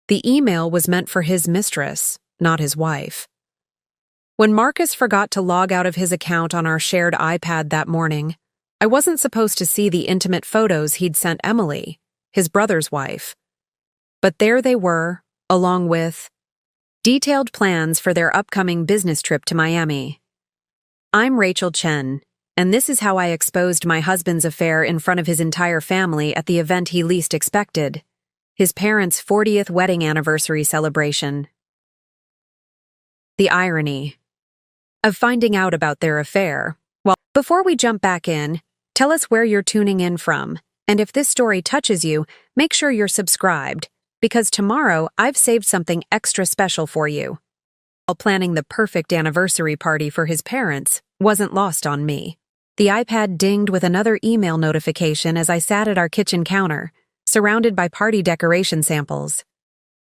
The email was meant for his mistress, not his wife. When Marcus forgot to log out of his account on our shared iPad that morning, I wasn't supposed to see the intimate photos he'd sent Emily, his brother's wife. But there they were, along with detailed plans for their upcoming business trip to Miami. I'm Rachel Chen, and this is how I exposed my husband's affair in front of his entire family at the event he least expected, his parents' 40th wedding anniversary celebration. The irony of finding out about their affair. Well, before we jump back in, tell us where you're tuning in from, and if this story touches you, make sure you're subscribed, because tomorrow I've saved something extra special for you. While planning the perfect anniversary party for his parents wasn't lost on me. The iPad dinged with another email notification as I sat at our kitchen counter, surrounded by party decoration samples.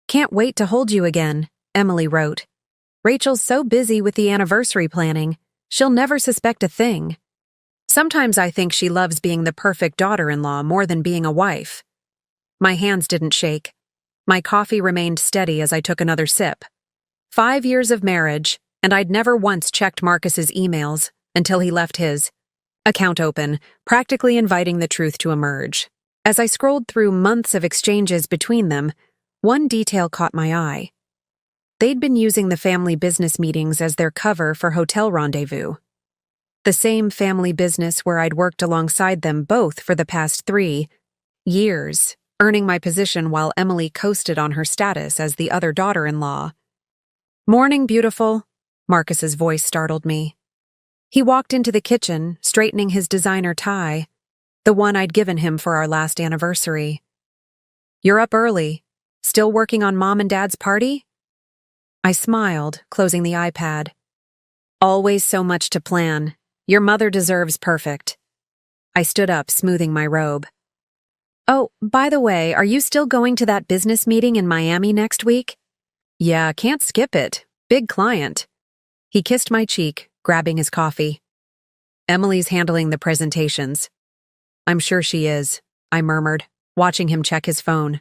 "Can't wait to hold you again," Emily wrote. "Rachel's so busy with the anniversary planning, she'll never suspect a thing. Sometimes I think she loves being the perfect daughter-in-law more than being a wife." My hands didn't shake. My coffee remained steady as I took another sip. 5 years of marriage, and I'd never once checked Marcus's emails until he left his account open, practically inviting the truth to emerge. As I scrolled through months of exchanges between them, one detail caught my eye. They'd been using the family business meetings as their cover for Hotel Rendezvous. The same family business where I'd worked alongside them both for the past 3 years, earning my position while Emily coasted on her status as the other daughter-in-law. "Morning, beautiful," Marcus's voice startled me. He walked into the kitchen, straightening his designer tie, the one I'd given him for our last anniversary. "You're up early. Still working on Mom and Dad's party?" I smiled, closing the iPad. "Always so much to plan. Your mother deserves perfect." I stood up, smoothing my robe. "Oh, by the way, are you still going to that business meeting in Miami next week?" "Yeah, can't skip it. Big client." He kissed my cheek, grabbing his coffee. "Emily's handling the presentations." "I'm sure she is," I murmured, watching him check his phone.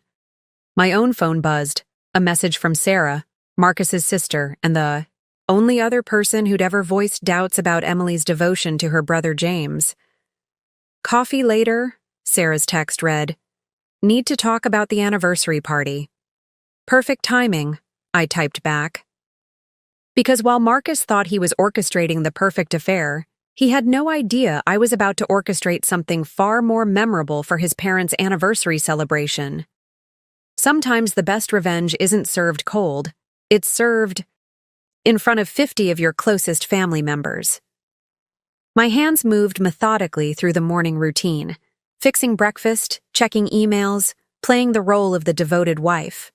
My own phone buzzed, a message from Sarah, Marcus's sister, and the only other person who'd ever voiced doubts about Emily's devotion to her brother James. "Coffee later," Sarah's text read. "Need to talk about the anniversary party." "Perfect timing," I typed back. Because while Marcus thought he was orchestrating the perfect affair, he had no idea I was about to orchestrate something far more memorable for his parents' anniversary celebration. Sometimes the best revenge isn't served cold, it's served in front of 50 of your closest family members. My hands moved methodically through the morning routine, fixing breakfast, checking emails, playing the role of the devoted wife.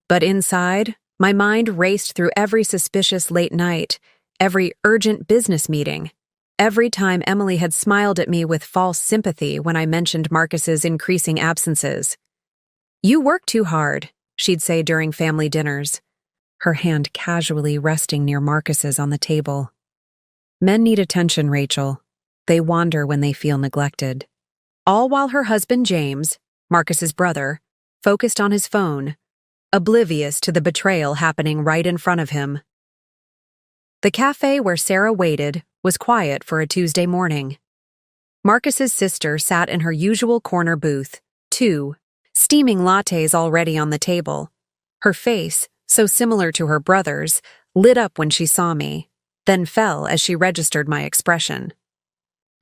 But inside, my mind raced through every suspicious late night, every urgent business meeting, every time Emily had smiled at me with false sympathy when I mentioned Marcus's increasing absences. "You work too hard," she'd say during family dinners, her hand casually resting near Marcus's on the table. "Men need attention, Rachel. They wander when they feel neglected." All while her husband James, Marcus's brother, focused on his phone, oblivious to the betrayal happening right in front of him. The cafe where Sarah waited was quiet for a Tuesday morning. Marcus's sister sat in her usual corner booth, 2 steaming lattes already on the table. Her face, so similar to her brother's, lit up when she saw me, then fell as she registered my expression.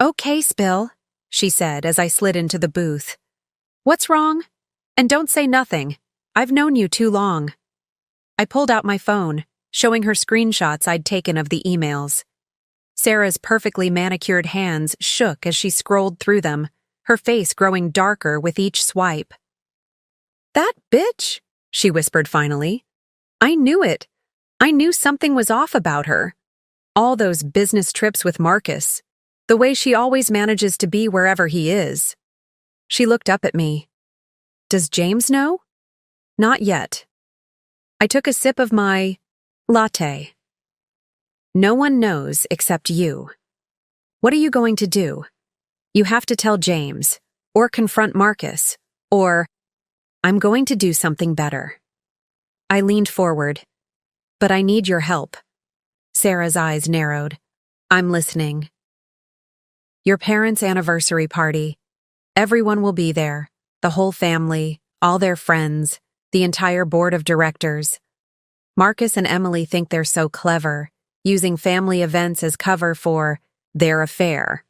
"Okay, Spill," she said as I slid into the booth. "What's wrong? And don't say nothing. I've known you too long." I pulled out my phone, showing her screenshots I'd taken of the emails. Sarah's perfectly manicured hands shook as she scrolled through them, her face growing darker with each swipe. "That bitch," she whispered finally. "I knew it. I knew something was off about her. All those business trips with Marcus, the way she always manages to be wherever he is." She looked up at me. "Does James know?" "Not yet." I took a sip of my latte. "No one knows except you. What are you going to do? You have to tell James, or confront Marcus, or I'm going to do something better." I leaned forward. But I need your help. Sarah's eyes narrowed. I'm listening. Your parents' anniversary party. Everyone will be there. The whole family, all their friends, the entire board of directors. Marcus and Emily think they're so clever, using family events as cover for their affair.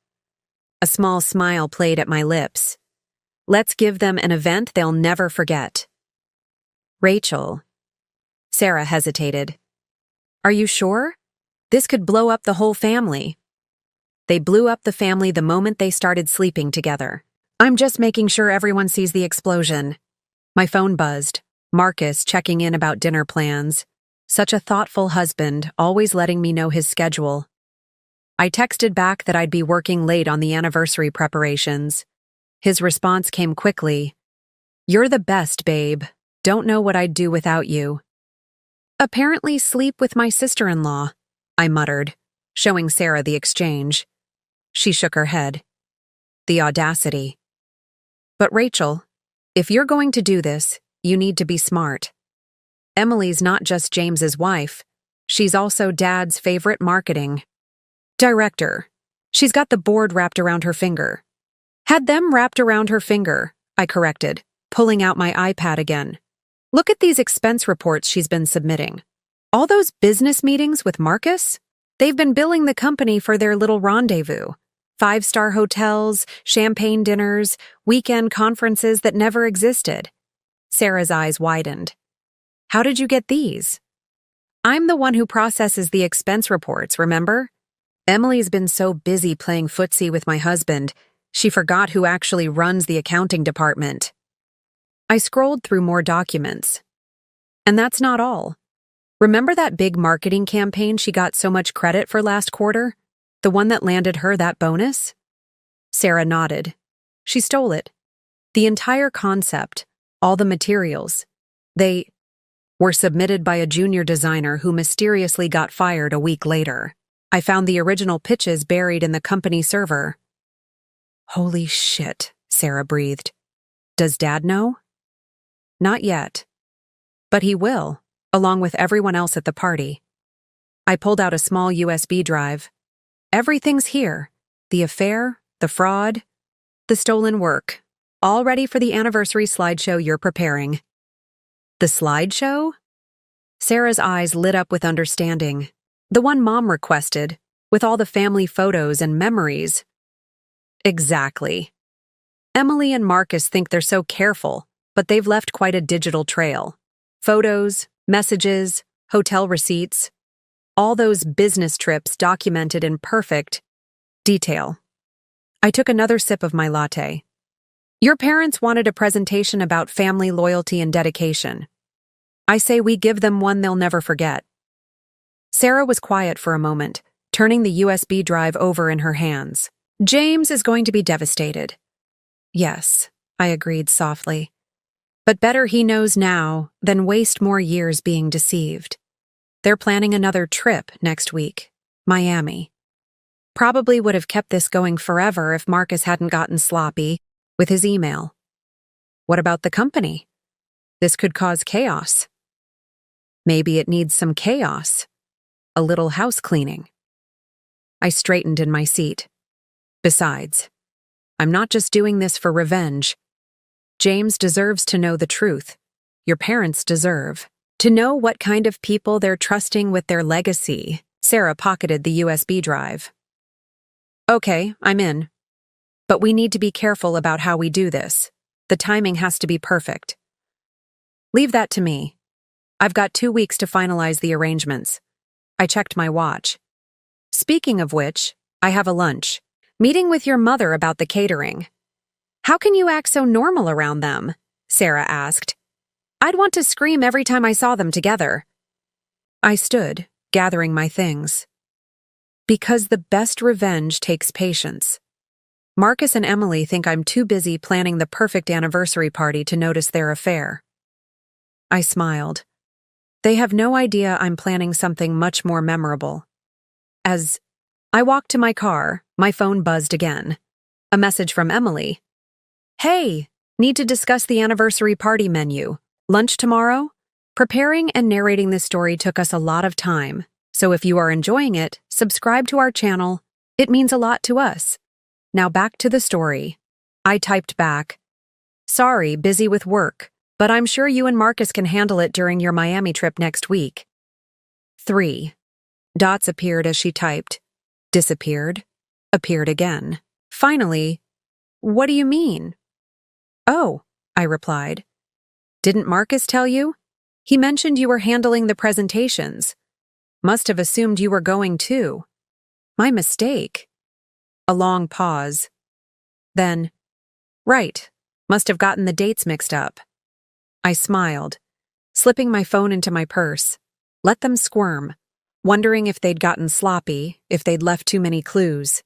A small smile played at my lips. Let's give them an event they'll never forget. Rachel. Sarah hesitated. Are you sure? This could blow up the whole family. They blew up the family the moment they started sleeping together. I'm just making sure everyone sees the explosion. My phone buzzed. Marcus checking in about dinner plans. Such a thoughtful husband, always letting me know his schedule. I texted back that I'd be working late on the anniversary preparations. His response came quickly. You're the best, babe. Don't know what I'd do without you. Apparently sleep with my sister-in-law, I muttered, showing Sarah the exchange. She shook her head. The audacity. But Rachel, if you're going to do this, you need to be smart. Emily's not just James's wife. She's also Dad's favorite marketing director. She's got the board wrapped around her finger. Had them wrapped around her finger, I corrected, pulling out my iPad again. Look at these expense reports she's been submitting. All those business meetings with Marcus? They've been billing the company for their little rendezvous. 5-star hotels, champagne dinners, weekend conferences that never existed. Sarah's eyes widened. How did you get these? I'm the one who processes the expense reports, remember? Emily's been so busy playing footsie with my husband, she forgot who actually runs the accounting department. I scrolled through more documents. And that's not all. Remember that big marketing campaign she got so much credit for last quarter? The one that landed her that bonus? Sarah nodded. She stole it. The entire concept, all the materials. They were submitted by a junior designer who mysteriously got fired a week later. I found the original pitches buried in the company server. Holy shit, Sarah breathed. Does Dad know? Not yet. But he will, along with everyone else at the party. I pulled out a small USB drive. Everything's here. The affair, the fraud, the stolen work. All ready for the anniversary slideshow you're preparing. The slideshow? Sarah's eyes lit up with understanding. The one Mom requested, with all the family photos and memories. Exactly. Emily and Marcus think they're so careful, but they've left quite a digital trail. Photos, messages, hotel receipts. All those business trips documented in perfect detail. I took another sip of my latte. Your parents wanted a presentation about family loyalty and dedication. I say we give them one they'll never forget. Sarah was quiet for a moment, turning the USB drive over in her hands. James is going to be devastated. Yes, I agreed softly. But better he knows now than waste more years being deceived. They're planning another trip next week, Miami. Probably would have kept this going forever if Marcus hadn't gotten sloppy with his email. What about the company? This could cause chaos. Maybe it needs some chaos. A little house cleaning. I straightened in my seat. Besides, I'm not just doing this for revenge. James deserves to know the truth. Your parents deserve to know what kind of people they're trusting with their legacy. Sarah pocketed the USB drive. Okay, I'm in. But we need to be careful about how we do this. The timing has to be perfect. Leave that to me. I've got 2 weeks to finalize the arrangements. I checked my watch. Speaking of which, I have a lunch. Meeting with your mother about the catering. How can you act so normal around them? Sarah asked. I'd want to scream every time I saw them together. I stood, gathering my things. Because the best revenge takes patience. Marcus and Emily think I'm too busy planning the perfect anniversary party to notice their affair. I smiled. They have no idea I'm planning something much more memorable. As I walked to my car, my phone buzzed again. A message from Emily. Hey, need to discuss the anniversary party menu. Lunch tomorrow? Preparing and narrating this story took us a lot of time, so if you are enjoying it, subscribe to our channel. It means a lot to us. Now back to the story. I typed back, "Sorry, busy with work, but I'm sure you and Marcus can handle it during your Miami trip next week." 3 dots appeared as she typed, disappeared, appeared again. Finally, "What do you mean?" "Oh," I replied. "Didn't Marcus tell you? He mentioned you were handling the presentations. Must have assumed you were going too. My mistake." A long pause. Then, "Right, must have gotten the dates mixed up." I smiled, slipping my phone into my purse. Let them squirm, wondering if they'd gotten sloppy, if they'd left too many clues.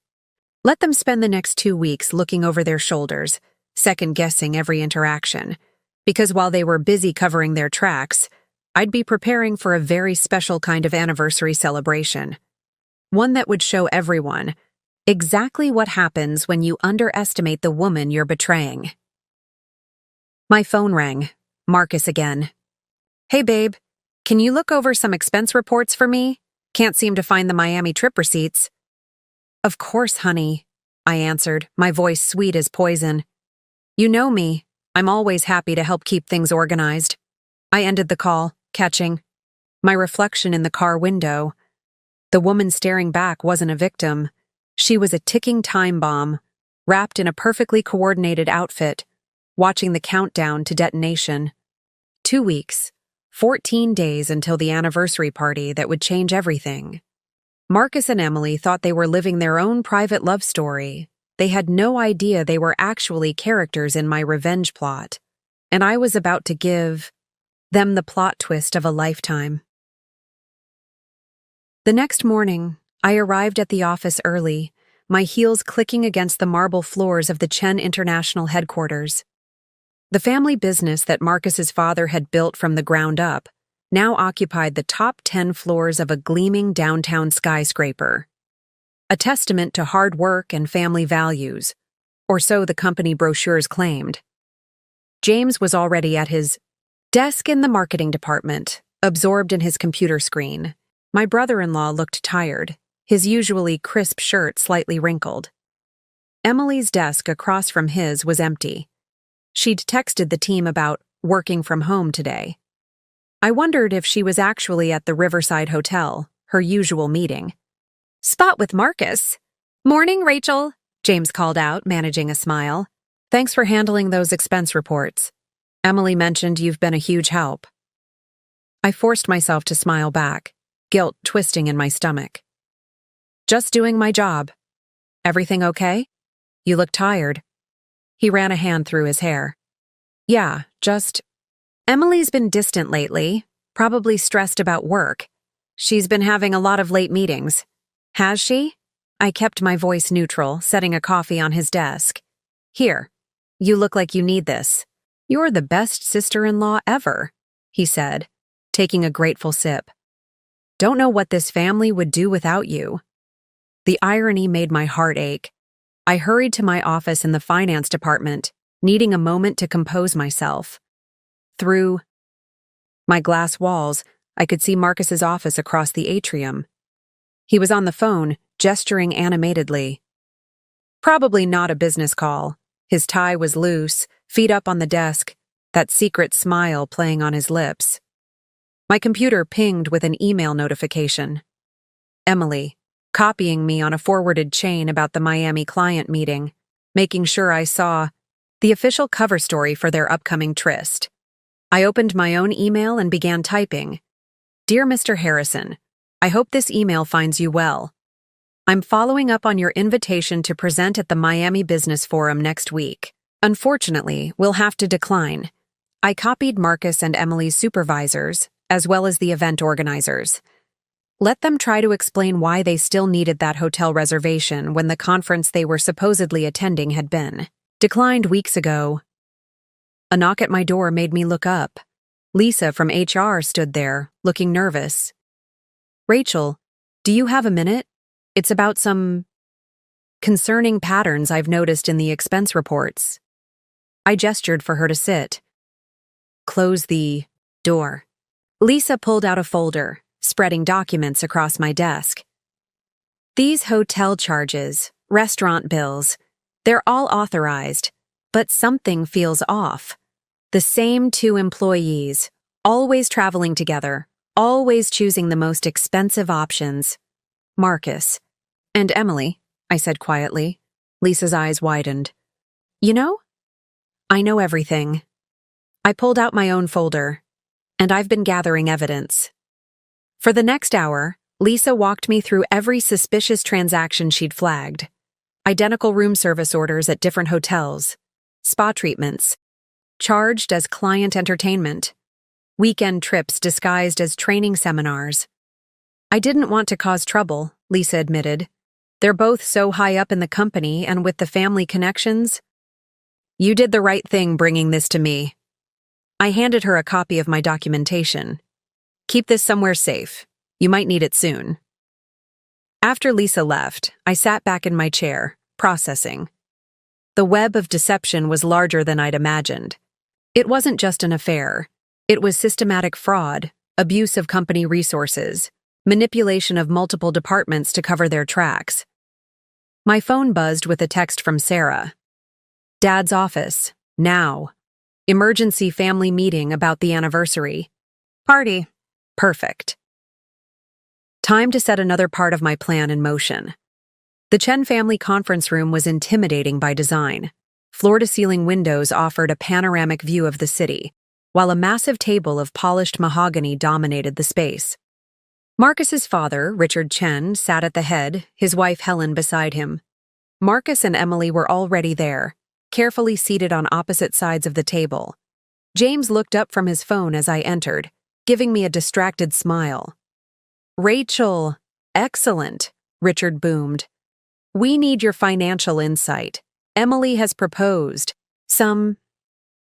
Let them spend the next 2 weeks looking over their shoulders, second-guessing every interaction, because while they were busy covering their tracks, I'd be preparing for a very special kind of anniversary celebration. One that would show everyone exactly what happens when you underestimate the woman you're betraying. My phone rang. Marcus again. "Hey babe, can you look over some expense reports for me? Can't seem to find the Miami trip receipts." "Of course, honey," I answered, my voice sweet as poison. "You know me. I'm always happy to help keep things organized." I ended the call, catching my reflection in the car window. The woman staring back wasn't a victim. She was a ticking time bomb, wrapped in a perfectly coordinated outfit, watching the countdown to detonation. 2 weeks, 14 days until the anniversary party that would change everything. Marcus and Emily thought they were living their own private love story. They had no idea they were actually characters in my revenge plot, and I was about to give them the plot twist of a lifetime. The next morning, I arrived at the office early, my heels clicking against the marble floors of the Chen International headquarters. The family business that Marcus's father had built from the ground up now occupied the top 10 floors of a gleaming downtown skyscraper. A testament to hard work and family values, or so the company brochures claimed. James was already at his desk in the marketing department, absorbed in his computer screen. My brother-in-law looked tired, his usually crisp shirt slightly wrinkled. Emily's desk across from his was empty. She'd texted the team about working from home today. I wondered if she was actually at the Riverside Hotel, her usual meeting. "Spot with Marcus." "Morning, Rachel," James called out, managing a smile. "Thanks for handling those expense reports. Emily mentioned you've been a huge help." I forced myself to smile back, guilt twisting in my stomach. "Just doing my job. Everything okay? You look tired." He ran a hand through his hair. "Yeah, just..." "Emily's been distant lately, probably stressed about work. She's been having a lot of late meetings." "Has she?" I kept my voice neutral, setting a coffee on his desk. "Here, you look like you need this." "You're the best sister-in-law ever," he said, taking a grateful sip. "Don't know what this family would do without you." The irony made my heart ache. I hurried to my office in the finance department, needing a moment to compose myself. Through my glass walls, I could see Marcus's office across the atrium. He was on the phone, gesturing animatedly. Probably not a business call. His tie was loose, feet up on the desk, that secret smile playing on his lips. My computer pinged with an email notification. Emily, copying me on a forwarded chain about the Miami client meeting, making sure I saw the official cover story for their upcoming tryst. I opened my own email and began typing. "Dear Mr. Harrison, I hope this email finds you well. I'm following up on your invitation to present at the Miami Business Forum next week. Unfortunately, we'll have to decline." I copied Marcus and Emily's supervisors, as well as the event organizers. Let them try to explain why they still needed that hotel reservation when the conference they were supposedly attending had been declined weeks ago. A knock at my door made me look up. Lisa from HR stood there, looking nervous. "Rachel, do you have a minute? It's about some concerning patterns I've noticed in the expense reports." I gestured for her to sit. "Close the door," Lisa pulled out a folder, spreading documents across my desk. These hotel charges, restaurant bills, they're all authorized, but something feels off. The same two employees, always traveling together, always choosing the most expensive options. Marcus. And Emily, I said quietly. Lisa's eyes widened. You know? I know everything. I pulled out my own folder, and I've been gathering evidence. For the next hour, Lisa walked me through every suspicious transaction she'd flagged. Identical room service orders at different hotels, spa treatments, charged as client entertainment, weekend trips disguised as training seminars. I didn't want to cause trouble, Lisa admitted. They're both so high up in the company and with the family connections. You did the right thing bringing this to me. I handed her a copy of my documentation. Keep this somewhere safe. You might need it soon. After Lisa left, I sat back in my chair, processing. The web of deception was larger than I'd imagined. It wasn't just an affair. It was systematic fraud, abuse of company resources, manipulation of multiple departments to cover their tracks. My phone buzzed with a text from Sarah. Dad's office, now. Emergency family meeting about the anniversary. Party. Perfect. Time to set another part of my plan in motion. The Chen family conference room was intimidating by design. Floor-to-ceiling windows offered a panoramic view of the city, while a massive table of polished mahogany dominated the space. Marcus's father, Richard Chen, sat at the head, his wife Helen beside him. Marcus and Emily were already there, carefully seated on opposite sides of the table. James looked up from his phone as I entered, giving me a distracted smile. Rachel, excellent, Richard boomed. We need your financial insight. Emily has proposed some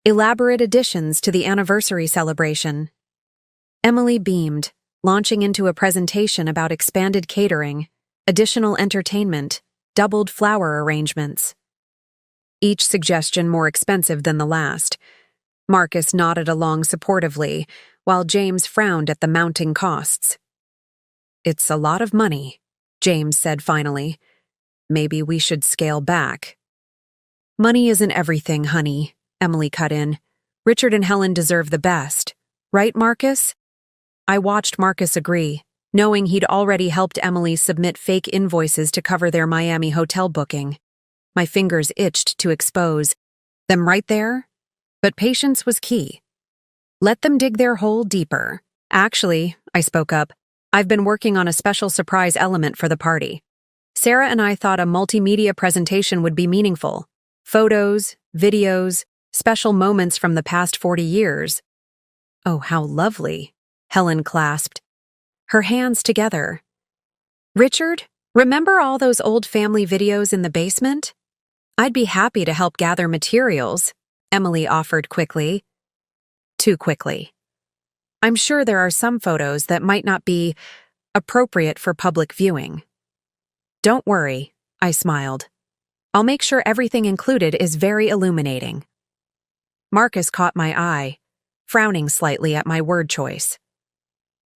elaborate additions to the anniversary celebration. Emily beamed, launching into a presentation about expanded catering, additional entertainment, doubled flower arrangements. Each suggestion more expensive than the last. Marcus nodded along supportively, while James frowned at the mounting costs. It's a lot of money, James said finally. Maybe we should scale back. Money isn't everything, honey, Emily cut in. Richard and Helen deserve the best. Right, Marcus? I watched Marcus agree, knowing he'd already helped Emily submit fake invoices to cover their Miami hotel booking. My fingers itched to expose them right there, but patience was key. Let them dig their hole deeper. Actually, I spoke up, I've been working on a special surprise element for the party. Sarah and I thought a multimedia presentation would be meaningful. Photos, videos, special moments from the past 40 years. Oh, how lovely, Helen clasped, her hands together. Richard, remember all those old family videos in the basement? I'd be happy to help gather materials, Emily offered quickly. Too quickly. I'm sure there are some photos that might not be appropriate for public viewing. Don't worry, I smiled. I'll make sure everything included is very illuminating. Marcus caught my eye, frowning slightly at my word choice.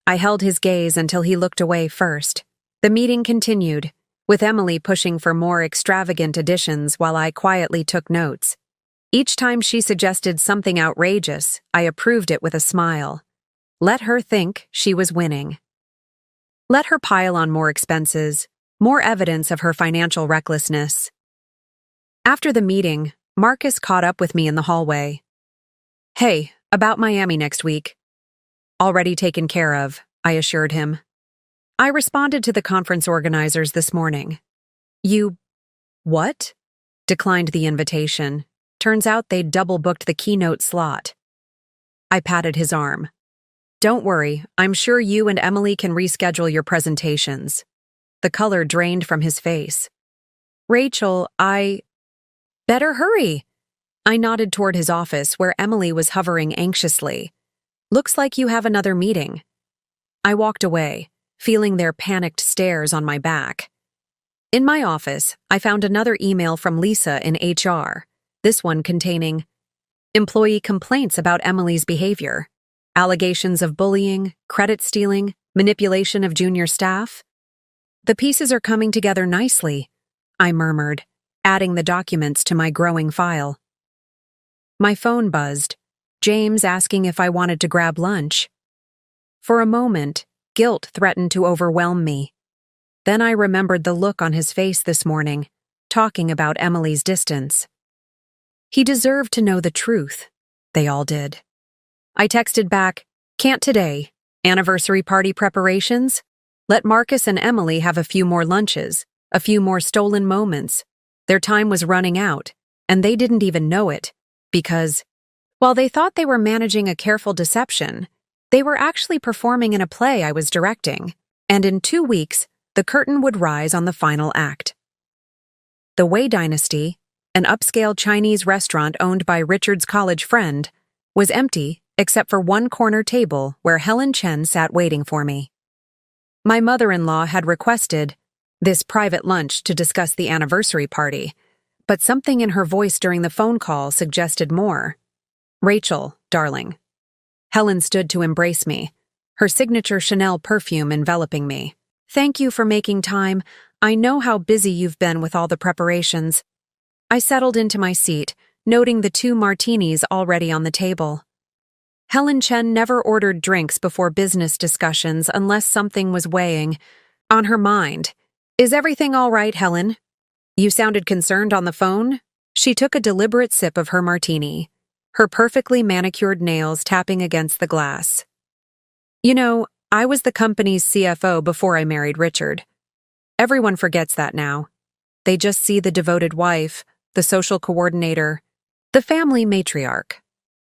I held his gaze until he looked away first. The meeting continued, with Emily pushing for more extravagant additions while I quietly took notes. Each time she suggested something outrageous, I approved it with a smile. Let her think she was winning. Let her pile on more expenses, more evidence of her financial recklessness. After the meeting, Marcus caught up with me in the hallway. Hey, about Miami next week. Already taken care of, I assured him. I responded to the conference organizers this morning. You... what? Declined the invitation. Turns out they'd double-booked the keynote slot. I patted his arm. Don't worry, I'm sure you and Emily can reschedule your presentations. The color drained from his face. Rachel, Better hurry. I nodded toward his office where Emily was hovering anxiously. Looks like you have another meeting. I walked away, feeling their panicked stares on my back. In my office, I found another email from Lisa in HR, this one containing employee complaints about Emily's behavior. Allegations of bullying, credit stealing, manipulation of junior staff. The pieces are coming together nicely, I murmured, adding the documents to my growing file. My phone buzzed, James asking if I wanted to grab lunch. For a moment, guilt threatened to overwhelm me. Then I remembered the look on his face this morning, talking about Emily's distance. He deserved to know the truth. They all did. I texted back, "Can't today. Anniversary party preparations? Let Marcus and Emily have a few more lunches, a few more stolen moments. Their time was running out, and they didn't even know it, because, while they thought they were managing a careful deception, they were actually performing in a play I was directing, and in 2 weeks, the curtain would rise on the final act." The Wei Dynasty, an upscale Chinese restaurant owned by Richard's college friend, was empty except for one corner table where Helen Chen sat waiting for me. My mother-in-law had requested this private lunch to discuss the anniversary party, but something in her voice during the phone call suggested more. "Rachel, darling." Helen stood to embrace me, her signature Chanel perfume enveloping me. "Thank you for making time. I know how busy you've been with all the preparations." I settled into my seat, noting the 2 martinis already on the table. Helen Chen never ordered drinks before business discussions unless something was weighing on her mind. "Is everything all right, Helen? You sounded concerned on the phone?" She took a deliberate sip of her martini, her perfectly manicured nails tapping against the glass. "You know, I was the company's CFO before I married Richard. Everyone forgets that now. They just see the devoted wife, the social coordinator, the family matriarch.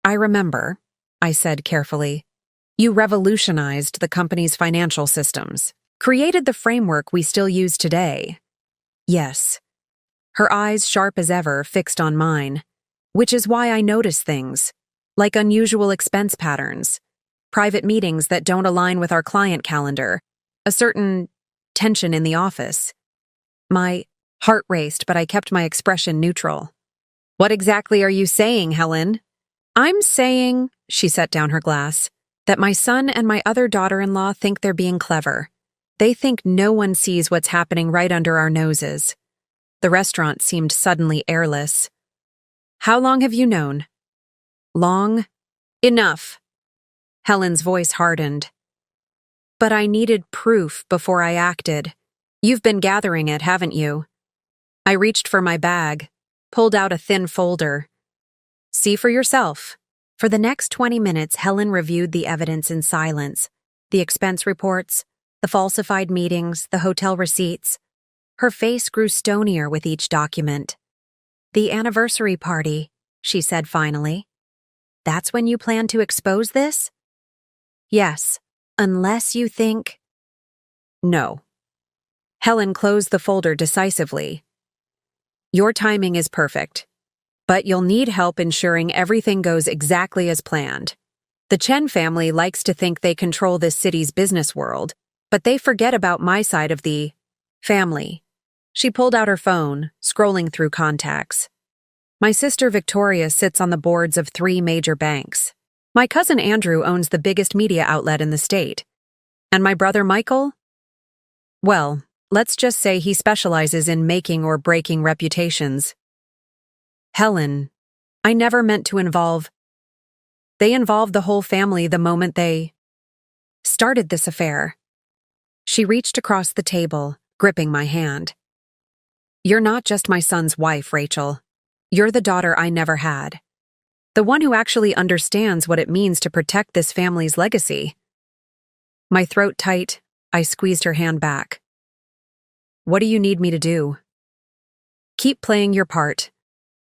I remember," I said carefully, "you revolutionized the company's financial systems, created the framework we still use today." "Yes." Her eyes sharp as ever fixed on mine, which is why I notice things, like unusual expense patterns, private meetings that don't align with our client calendar, a certain tension in the office. My heart raced, but I kept my expression neutral. "What exactly are you saying, Helen?" "I'm saying," she set down her glass, "that my son and my other daughter-in-law think they're being clever. They think no one sees what's happening right under our noses." The restaurant seemed suddenly airless. "How long have you known?" "Long? Enough." Helen's voice hardened. "But I needed proof before I acted. You've been gathering it, haven't you?" I reached for my bag, pulled out a thin folder. "See for yourself." For the next 20 minutes, Helen reviewed the evidence in silence. The expense reports, the falsified meetings, the hotel receipts. Her face grew stonier with each document. "The anniversary party," she said finally. "That's when you plan to expose this?" "Yes, unless you think—" "No." Helen closed the folder decisively. "Your timing is perfect, but you'll need help ensuring everything goes exactly as planned. The Chen family likes to think they control this city's business world, but they forget about my side of the family." She pulled out her phone, scrolling through contacts. "My sister Victoria sits on the boards of 3 major banks. My cousin Andrew owns the biggest media outlet in the state. And my brother Michael? Well, let's just say he specializes in making or breaking reputations." "Helen, I never meant to involve—" "They involved the whole family the moment they started this affair." She reached across the table, gripping my hand. "You're not just my son's wife, Rachel. You're the daughter I never had. The one who actually understands what it means to protect this family's legacy." My throat tight, I squeezed her hand back. "What do you need me to do?" "Keep playing your part.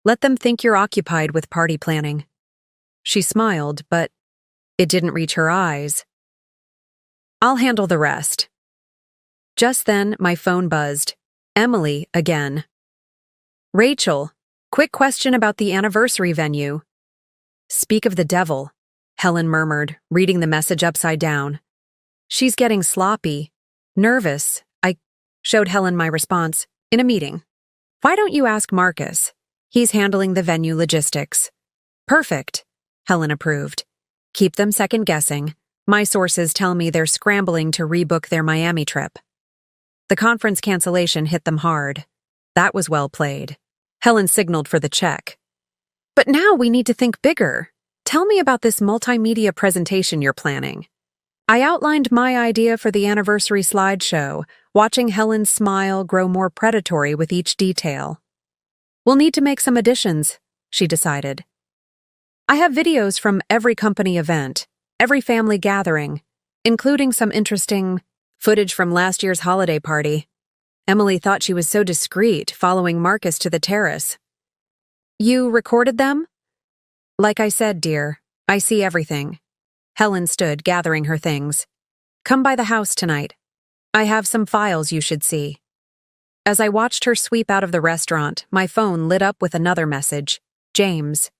Let them think you're occupied with party planning." She smiled, but it didn't reach her eyes. "I'll handle the rest." Just then, my phone buzzed. Emily again. "Rachel, quick question about the anniversary venue." "Speak of the devil," Helen murmured, reading the message upside down. "She's getting sloppy. Nervous." I showed Helen my response. "In a meeting. Why don't you ask Marcus? He's handling the venue logistics." "Perfect," Helen approved. Keep them second-guessing. My sources tell me they're scrambling to rebook their Miami trip. The conference cancellation hit them hard. That was well played. Helen signaled for the check. But now we need to think bigger. Tell me about this multimedia presentation you're planning. I outlined my idea for the anniversary slideshow, watching Helen's smile grow more predatory with each detail. We'll need to make some additions, she decided. I have videos from every company event, every family gathering, including some interesting footage from last year's holiday party. Emily thought she was so discreet, following Marcus to the terrace. You recorded them? Like I said, dear, I see everything. Helen stood, gathering her things. Come by the house tonight. I have some files you should see. As I watched her sweep out of the restaurant, my phone lit up with another message. James.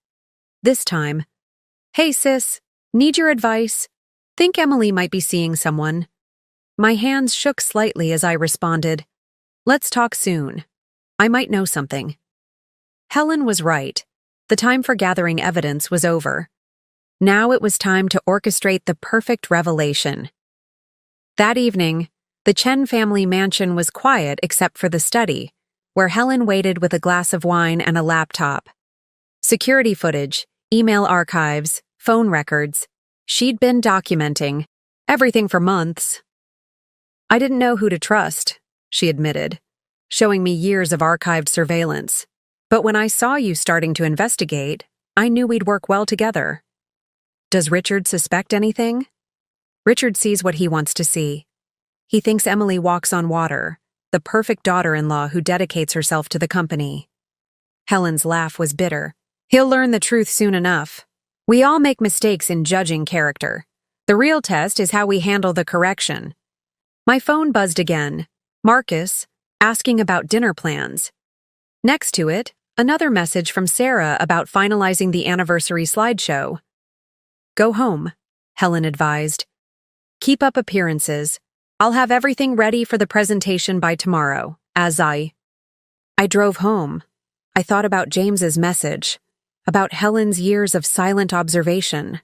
This time, hey sis, need your advice. Think Emily might be seeing someone. My hands shook slightly as I responded, let's talk soon. I might know something. Helen was right. The time for gathering evidence was over. Now it was time to orchestrate the perfect revelation. That evening, the Chen family mansion was quiet except for the study, where Helen waited with a glass of wine and a laptop. Security footage, email archives, phone records. She'd been documenting everything for months. I didn't know who to trust, she admitted, showing me years of archived surveillance. But when I saw you starting to investigate, I knew we'd work well together. Does Richard suspect anything? Richard sees what he wants to see. He thinks Emily walks on water, the perfect daughter-in-law who dedicates herself to the company. Helen's laugh was bitter. He'll learn the truth soon enough. We all make mistakes in judging character. The real test is how we handle the correction. My phone buzzed again. Marcus, asking about dinner plans. Next to it, another message from Sarah about finalizing the anniversary slideshow. Go home, Helen advised. Keep up appearances. I'll have everything ready for the presentation by tomorrow, as I drove home. I thought about James's message, about Helen's years of silent observation,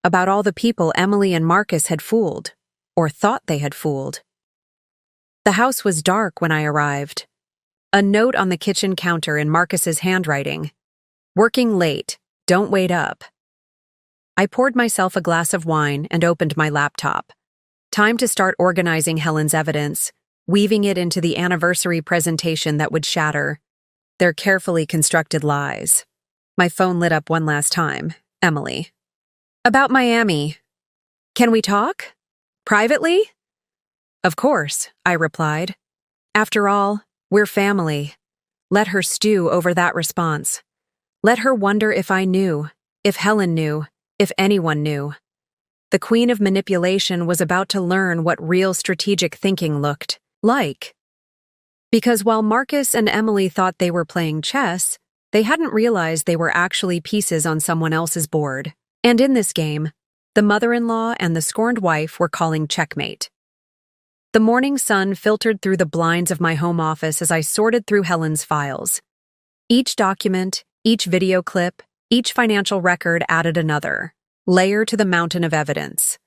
about all the people Emily and Marcus had fooled, or thought they had fooled. The house was dark when I arrived. A note on the kitchen counter in Marcus's handwriting. Working late, don't wait up. I poured myself a glass of wine and opened my laptop. Time to start organizing Helen's evidence, weaving it into the anniversary presentation that would shatter their carefully constructed lies. My phone lit up one last time. Emily. About Miami. Can we talk? Privately? Of course, I replied. After all, we're family. Let her stew over that response. Let her wonder if I knew, if Helen knew, if anyone knew. The queen of manipulation was about to learn what real strategic thinking looked like. Because while Marcus and Emily thought they were playing chess, they hadn't realized they were actually pieces on someone else's board. And in this game, the mother-in-law and the scorned wife were calling checkmate. The morning sun filtered through the blinds of my home office as I sorted through Helen's files. Each document, each video clip, each financial record added another layer to the mountain of evidence.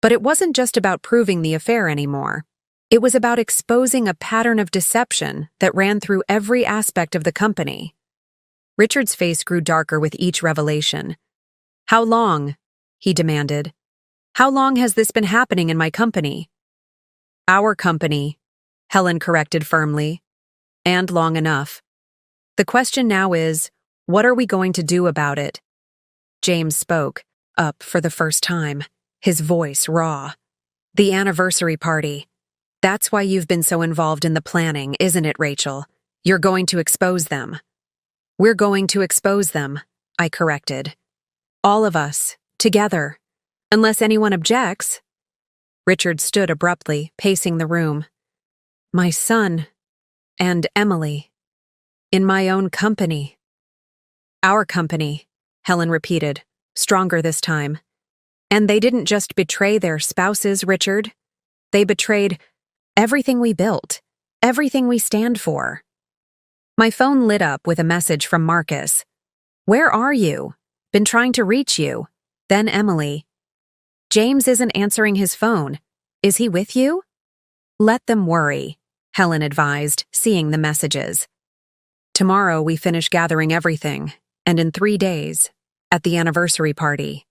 But it wasn't just about proving the affair anymore. It was about exposing a pattern of deception that ran through every aspect of the company. Richard's face grew darker with each revelation. How long? He demanded. How long has this been happening in my company? Our company, Helen corrected firmly. And long enough. The question now is, what are we going to do about it? James spoke, up for the first time, his voice raw. The anniversary party. That's why you've been so involved in the planning, isn't it, Rachel? You're going to expose them. We're going to expose them, I corrected. All of us, together. Unless anyone objects. Richard stood abruptly, pacing the room. My son. And Emily. In my own company. Our company, Helen repeated, stronger this time. And they didn't just betray their spouses, Richard. They betrayed everything we built, everything we stand for. My phone lit up with a message from Marcus. Where are you? Been trying to reach you. Then Emily. James isn't answering his phone. Is he with you? Let them worry, Helen advised, seeing the messages. Tomorrow we finish gathering everything, and in 3 days, at the anniversary party,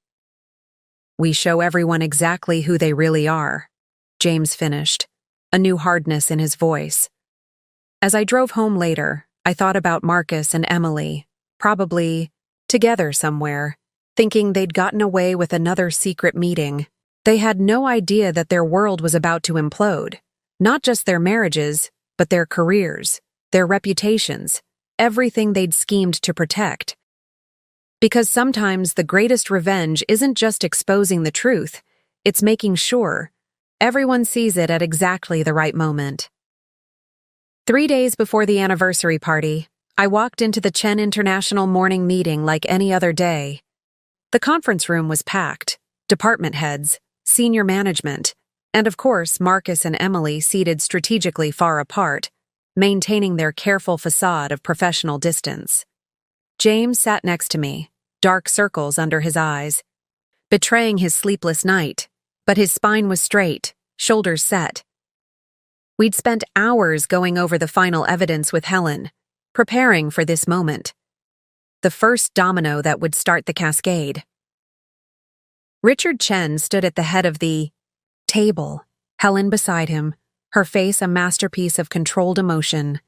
we show everyone exactly who they really are, James finished, a new hardness in his voice. As I drove home later, I thought about Marcus and Emily, probably together somewhere, thinking they'd gotten away with another secret meeting. They had no idea that their world was about to implode. Not just their marriages, but their careers, their reputations, everything they'd schemed to protect. Because sometimes the greatest revenge isn't just exposing the truth, it's making sure everyone sees it at exactly the right moment. 3 days before the anniversary party, I walked into the Chen International morning meeting like any other day. The conference room was packed, department heads, senior management, and of course Marcus and Emily seated strategically far apart, maintaining their careful facade of professional distance. James sat next to me, dark circles under his eyes, betraying his sleepless night, but his spine was straight, shoulders set. We'd spent hours going over the final evidence with Helen, preparing for this moment. The first domino that would start the cascade. Richard Chen stood at the head of the table, Helen beside him, her face a masterpiece of controlled emotion.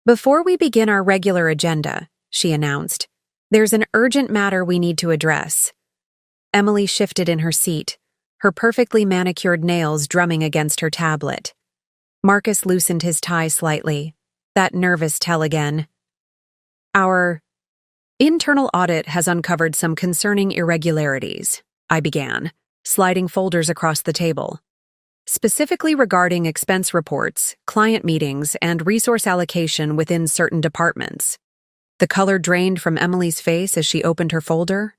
Before we begin our regular agenda, she announced, there's an urgent matter we need to address. Emily shifted in her seat, her perfectly manicured nails drumming against her tablet. Marcus loosened his tie slightly, that nervous tell again. Our internal audit has uncovered some concerning irregularities, I began, sliding folders across the table. Specifically regarding expense reports, client meetings, and resource allocation within certain departments. The color drained from Emily's face as she opened her folder.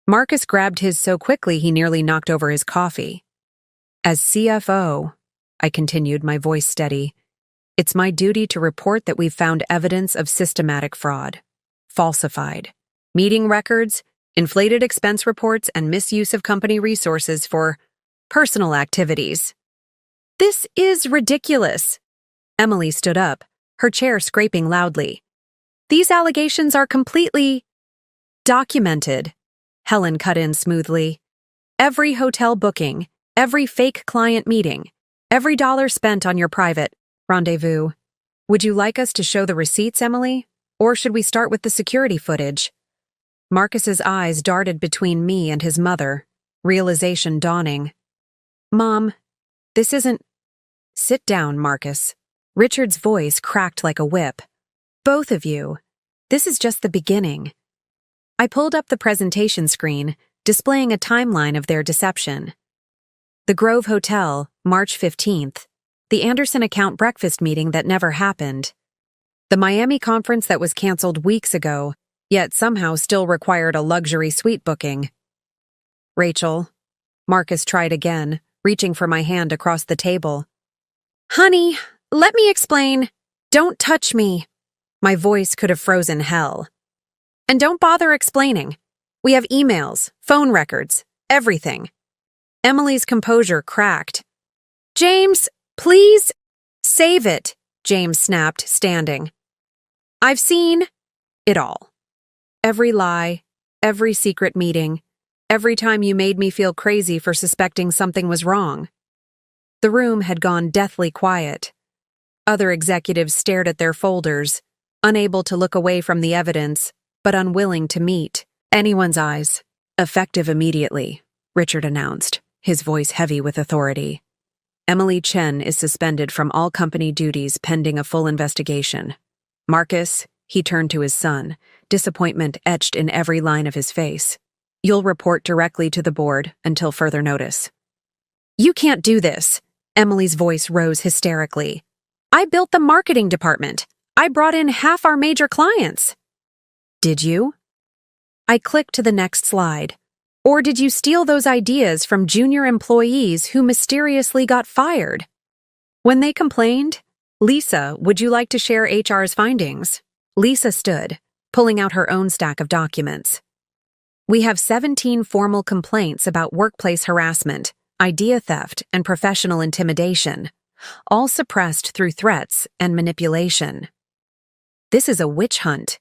Marcus grabbed his so quickly he nearly knocked over his coffee. As CFO, I continued, my voice steady, it's my duty to report that we've found evidence of systematic fraud, falsified meeting records, inflated expense reports, and misuse of company resources for personal activities. This is ridiculous. Emily stood up, her chair scraping loudly. These allegations are completely documented, Helen cut in smoothly. Every hotel booking, every fake client meeting, every dollar spent on your private rendezvous. Would you like us to show the receipts, Emily? Or should we start with the security footage? Marcus's eyes darted between me and his mother, realization dawning. Mom, this isn't... Sit down, Marcus. Richard's voice cracked like a whip. Both of you. This is just the beginning. I pulled up the presentation screen, displaying a timeline of their deception. The Grove Hotel, March 15th. The Anderson account breakfast meeting that never happened. The Miami conference that was canceled weeks ago, yet somehow still required a luxury suite booking. Rachel. Marcus tried again, reaching for my hand across the table. Honey, let me explain. Don't touch me. My voice could have frozen hell. And don't bother explaining. We have emails, phone records, everything. Emily's composure cracked. James, please, save it, James snapped, standing. I've seen it all. Every lie, every secret meeting, every time you made me feel crazy for suspecting something was wrong. The room had gone deathly quiet. Other executives stared at their folders, unable to look away from the evidence, but unwilling to meet anyone's eyes. Effective immediately, Richard announced, his voice heavy with authority. Emily Chen is suspended from all company duties pending a full investigation. Marcus, he turned to his son, disappointment etched in every line of his face. You'll report directly to the board until further notice. You can't do this, Emily's voice rose hysterically. I built the marketing department. I brought in half our major clients. Did you? I clicked to the next slide. Or did you steal those ideas from junior employees who mysteriously got fired? When they complained, Lisa, would you like to share HR's findings? Lisa stood, pulling out her own stack of documents. We have 17 formal complaints about workplace harassment, idea theft, and professional intimidation, all suppressed through threats and manipulation. This is a witch hunt,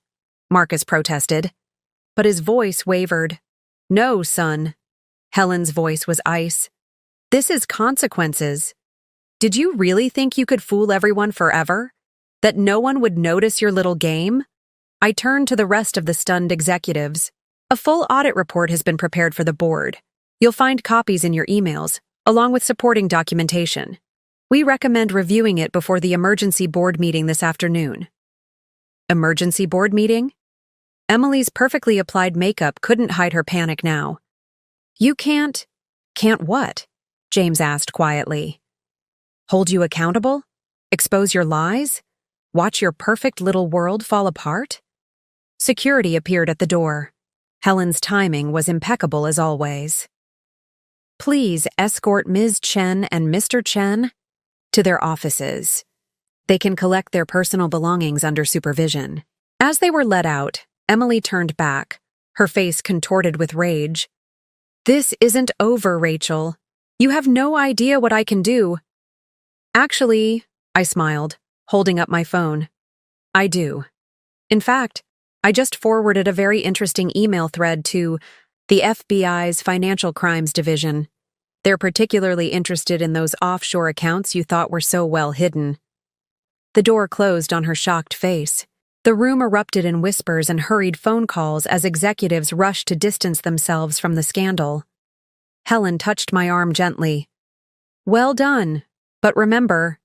Marcus protested, but his voice wavered. No, son. Helen's voice was ice. This is consequences. Did you really think you could fool everyone forever? That no one would notice your little game? I turned to the rest of the stunned executives. A full audit report has been prepared for the board. You'll find copies in your emails, along with supporting documentation. We recommend reviewing it before the emergency board meeting this afternoon. Emergency board meeting? Emily's perfectly applied makeup couldn't hide her panic now. You can't what? James asked quietly. Hold you accountable? Expose your lies? Watch your perfect little world fall apart? Security appeared at the door. Helen's timing was impeccable as always. Please escort Ms. Chen and Mr. Chen to their offices. They can collect their personal belongings under supervision. As they were let out, Emily turned back, her face contorted with rage. This isn't over, Rachel. You have no idea what I can do. Actually, I smiled, holding up my phone. I do. In fact, I just forwarded a very interesting email thread to the FBI's Financial Crimes Division. They're particularly interested in those offshore accounts you thought were so well hidden. The door closed on her shocked face. The room erupted in whispers and hurried phone calls as executives rushed to distance themselves from the scandal. Helen touched my arm gently. Well done, but remember,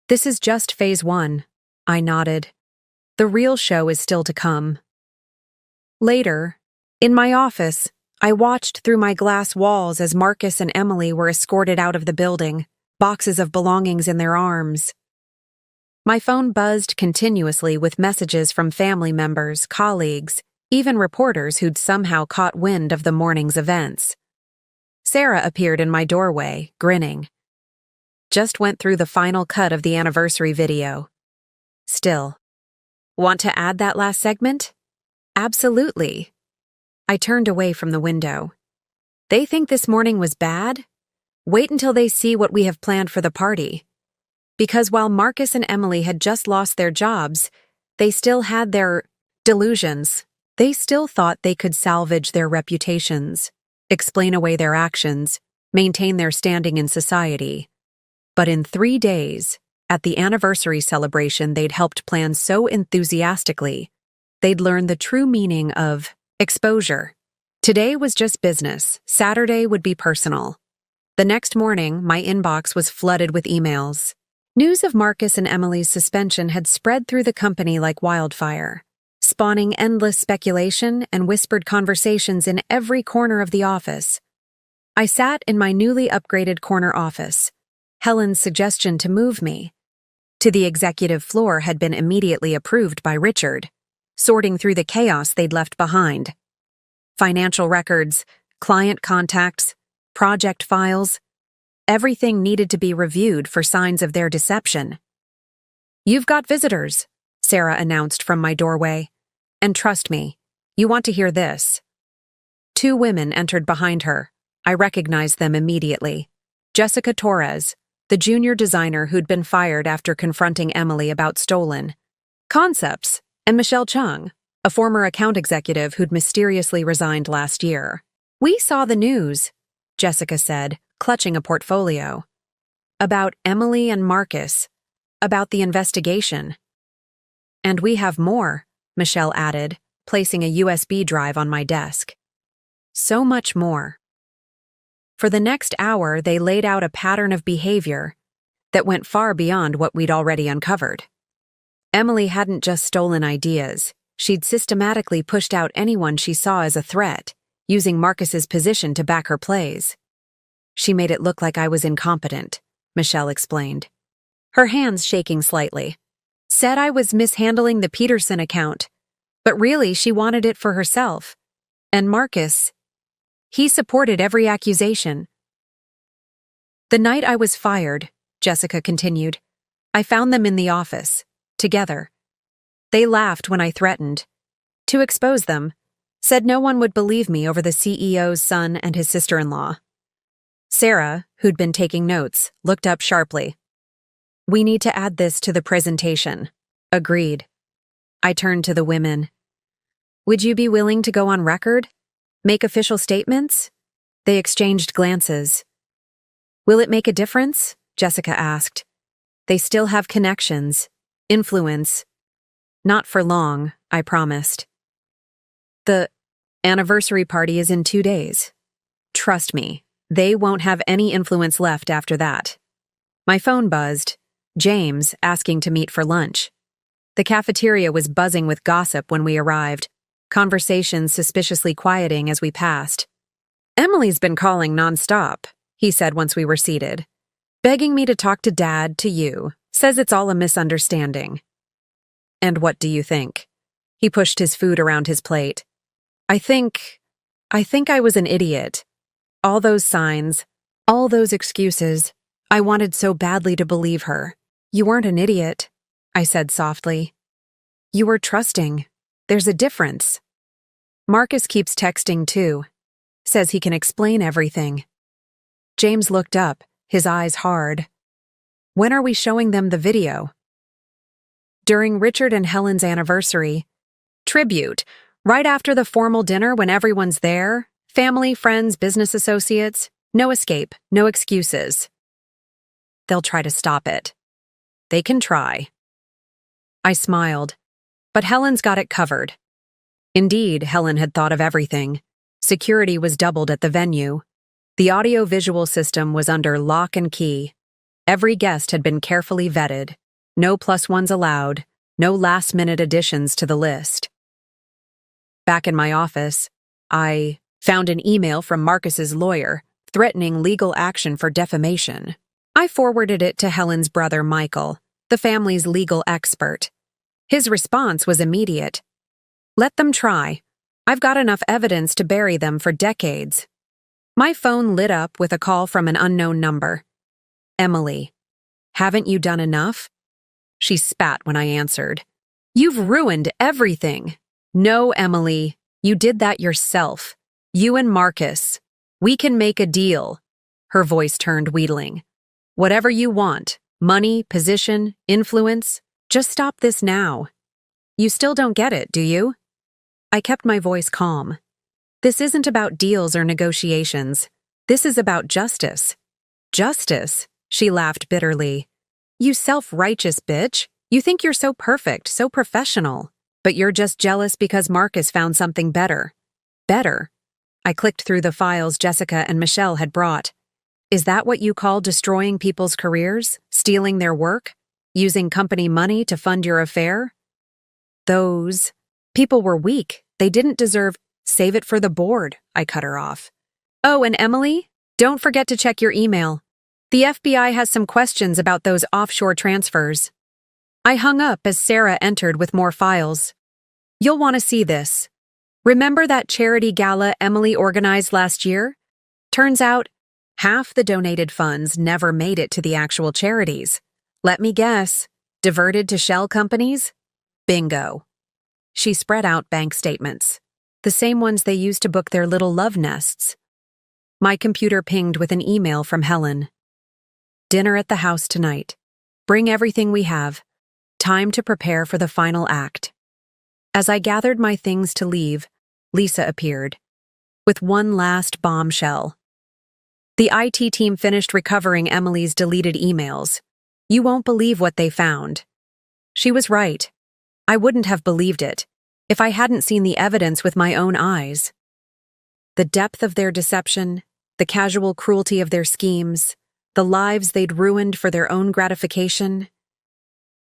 this is just phase 1. I nodded. The real show is still to come. Later, in my office, I watched through my glass walls as Marcus and Emily were escorted out of the building, boxes of belongings in their arms. My phone buzzed continuously with messages from family members, colleagues, even reporters who'd somehow caught wind of the morning's events. Sarah appeared in my doorway, grinning. Just went through the final cut of the anniversary video. Still. Want to add that last segment? Absolutely. I turned away from the window. They think this morning was bad? Wait until they see what we have planned for the party. Because while Marcus and Emily had just lost their jobs, they still had their delusions. They still thought they could salvage their reputations, explain away their actions, maintain their standing in society. But in 3 days, at the anniversary celebration they'd helped plan so enthusiastically, they'd learned the true meaning of exposure. Today was just business. Saturday would be personal. The next morning, my inbox was flooded with emails. News of Marcus and Emily's suspension had spread through the company like wildfire, spawning endless speculation and whispered conversations in every corner of the office. I sat in my newly upgraded corner office. Helen's suggestion to move me to the executive floor had been immediately approved by Richard, sorting through the chaos they'd left behind. Financial records, client contacts, project files, everything needed to be reviewed for signs of their deception. You've got visitors, Sarah announced from my doorway. And trust me, you want to hear this. 2 women entered behind her. I recognized them immediately. Jessica Torres, the junior designer who'd been fired after confronting Emily about stolen concepts, and Michelle Chung, a former account executive who'd mysteriously resigned last year. We saw the news, Jessica said, clutching a portfolio. About Emily and Marcus. About the investigation. And we have more, Michelle added, placing a USB drive on my desk. So much more. For the next hour, they laid out a pattern of behavior that went far beyond what we'd already uncovered. Emily hadn't just stolen ideas. She'd systematically pushed out anyone she saw as a threat, using Marcus's position to back her plays. She made it look like I was incompetent, Michelle explained, her hands shaking slightly. Said I was mishandling the Peterson account, but really she wanted it for herself. And Marcus, he supported every accusation. The night I was fired, Jessica continued, I found them in the office, together. They laughed when I threatened to expose them, Said no one would believe me over the CEO's son and his sister-in-law. Sarah, who'd been taking notes, looked up sharply. We need to add this to the presentation. Agreed. I turned to the women. Would you be willing to go on record? Make official statements? They exchanged glances. Will it make a difference? Jessica asked. They still have connections, influence. Not for long, I promised. The anniversary party is in 2 days. Trust me, they won't have any influence left after that. My phone buzzed. James asking to meet for lunch. The cafeteria was buzzing with gossip when we arrived, conversations suspiciously quieting as we passed. Emily's been calling nonstop, he said once we were seated. Begging me to talk to Dad, to you. Says it's all a misunderstanding. And what do you think? He pushed his food around his plate. I think I was an idiot. All those signs, all those excuses. I wanted so badly to believe her. You weren't an idiot, I said softly. You were trusting. There's a difference. Marcus keeps texting too. Says he can explain everything. James looked up, his eyes hard. When are we showing them the video? During Richard and Helen's anniversary. Tribute, right after the formal dinner when everyone's there. Family, friends, business associates. No escape, no excuses. They'll try to stop it. They can try. I smiled, but Helen's got it covered. Indeed, Helen had thought of everything. Security was doubled at the venue. The audio-visual system was under lock and key. Every guest had been carefully vetted. No +1s allowed, no last-minute additions to the list. Back in my office, I found an email from Marcus's lawyer threatening legal action for defamation. I forwarded it to Helen's brother Michael, the family's legal expert. His response was immediate. Let them try. I've got enough evidence to bury them for decades. My phone lit up with a call from an unknown number. Emily, haven't you done enough? She spat when I answered. You've ruined everything. No, Emily, you did that yourself. You and Marcus. We can make a deal. Her voice turned wheedling. Whatever you want, money, position, influence, just stop this now. You still don't get it, do you? I kept my voice calm. This isn't about deals or negotiations. This is about justice. Justice, she laughed bitterly. You self-righteous bitch. You think you're so perfect, so professional. But you're just jealous because Marcus found something better. Better. I clicked through the files Jessica and Michelle had brought. Is that what you call destroying people's careers? Stealing their work? Using company money to fund your affair? Those people were weak. They didn't deserve. Save it for the board, I cut her off. Oh, and Emily, don't forget to check your email. The FBI has some questions about those offshore transfers. I hung up as Sarah entered with more files. You'll want to see this. Remember that charity gala Emily organized last year? Turns out, half the donated funds never made it to the actual charities. Let me guess, diverted to shell companies? Bingo. She spread out bank statements, the same ones they used to book their little love nests. My computer pinged with an email from Helen. Dinner at the house tonight. Bring everything we have. Time to prepare for the final act. As I gathered my things to leave, Lisa appeared, with one last bombshell. The IT team finished recovering Emily's deleted emails. You won't believe what they found. She was right. I wouldn't have believed it if I hadn't seen the evidence with my own eyes. The depth of their deception, the casual cruelty of their schemes, the lives they'd ruined for their own gratification.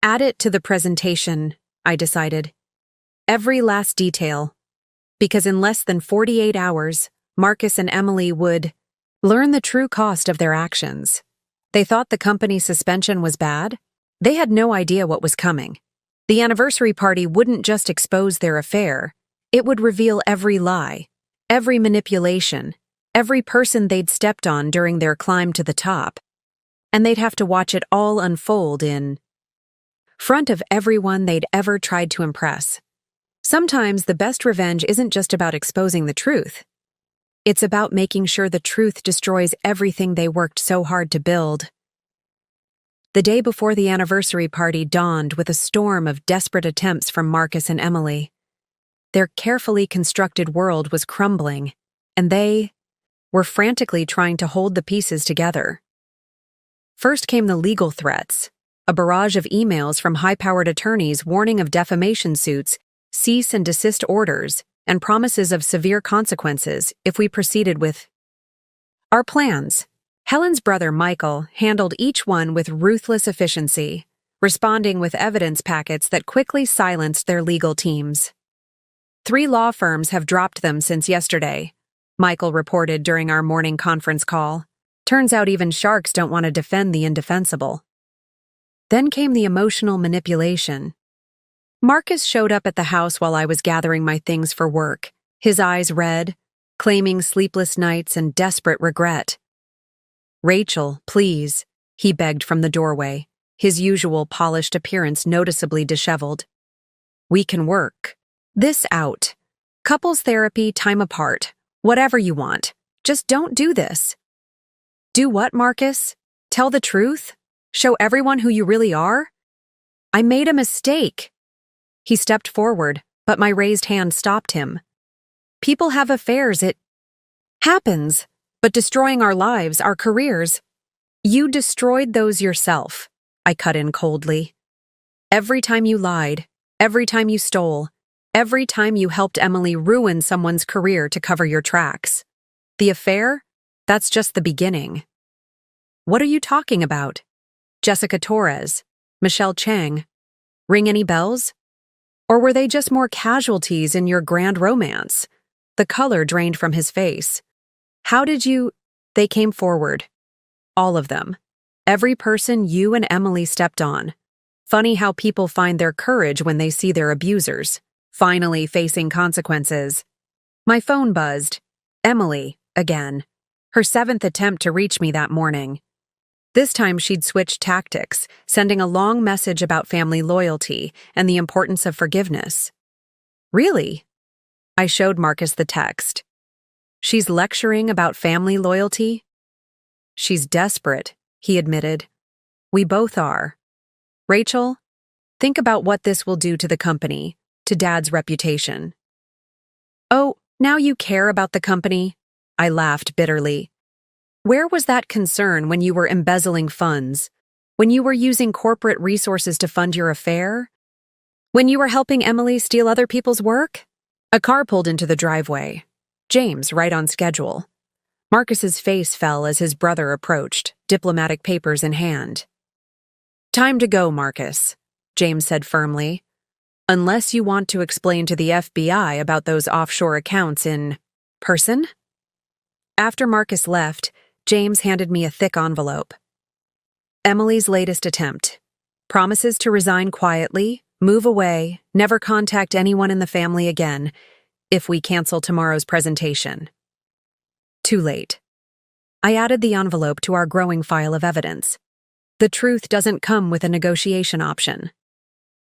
Add it to the presentation, I decided. Every last detail. Because in less than 48 hours, Marcus and Emily would learn the true cost of their actions. They thought the company's suspension was bad. They had no idea what was coming. The anniversary party wouldn't just expose their affair. It would reveal every lie, every manipulation, every person they'd stepped on during their climb to the top. And they'd have to watch it all unfold in front of everyone they'd ever tried to impress. Sometimes the best revenge isn't just about exposing the truth. It's about making sure the truth destroys everything they worked so hard to build. The day before the anniversary party dawned with a storm of desperate attempts from Marcus and Emily. Their carefully constructed world was crumbling, and they were frantically trying to hold the pieces together. First came the legal threats, a barrage of emails from high-powered attorneys warning of defamation suits, cease and desist orders, and promises of severe consequences if we proceeded with our plans. Helen's brother Michael handled each one with ruthless efficiency, responding with evidence packets that quickly silenced their legal teams. 3 law firms have dropped them since yesterday, Michael reported during our morning conference call. Turns out even sharks don't want to defend the indefensible. Then came the emotional manipulation. Marcus showed up at the house while I was gathering my things for work, his eyes red, claiming sleepless nights and desperate regret. "Rachel, please," he begged from the doorway, his usual polished appearance noticeably disheveled. "We can work this out. Couples therapy, time apart, whatever you want. Just don't do this." "Do what, Marcus? Tell the truth? Show everyone who you really are?" "I made a mistake." He stepped forward, but my raised hand stopped him. "People have affairs, it happens, but destroying our lives, our careers, you destroyed those yourself," I cut in coldly. "Every time you lied, every time you stole, every time you helped Emily ruin someone's career to cover your tracks. The affair? That's just the beginning." "What are you talking about? Jessica Torres, Michelle Chang. Ring any bells? Or were they just more casualties in your grand romance?" The color drained from his face. "How did you—" They came forward. All of them. Every person you and Emily stepped on. Funny how people find their courage when they see their abusers finally facing consequences. My phone buzzed. Emily, again. Her 7th attempt to reach me that morning. This time she'd switched tactics, sending a long message about family loyalty and the importance of forgiveness. "Really?" I showed Marcus the text. "She's lecturing about family loyalty?" "She's desperate," he admitted. "We both are. Rachel, think about what this will do to the company, to Dad's reputation." "Oh, now you care about the company?" I laughed bitterly. "Where was that concern when you were embezzling funds? When you were using corporate resources to fund your affair? When you were helping Emily steal other people's work?" A car pulled into the driveway. James, right on schedule. Marcus's face fell as his brother approached, diplomatic papers in hand. "Time to go, Marcus," James said firmly. "Unless you want to explain to the FBI about those offshore accounts in person?" After Marcus left, James handed me a thick envelope. Emily's latest attempt. Promises to resign quietly, move away, never contact anyone in the family again, if we cancel tomorrow's presentation. Too late. I added the envelope to our growing file of evidence. The truth doesn't come with a negotiation option.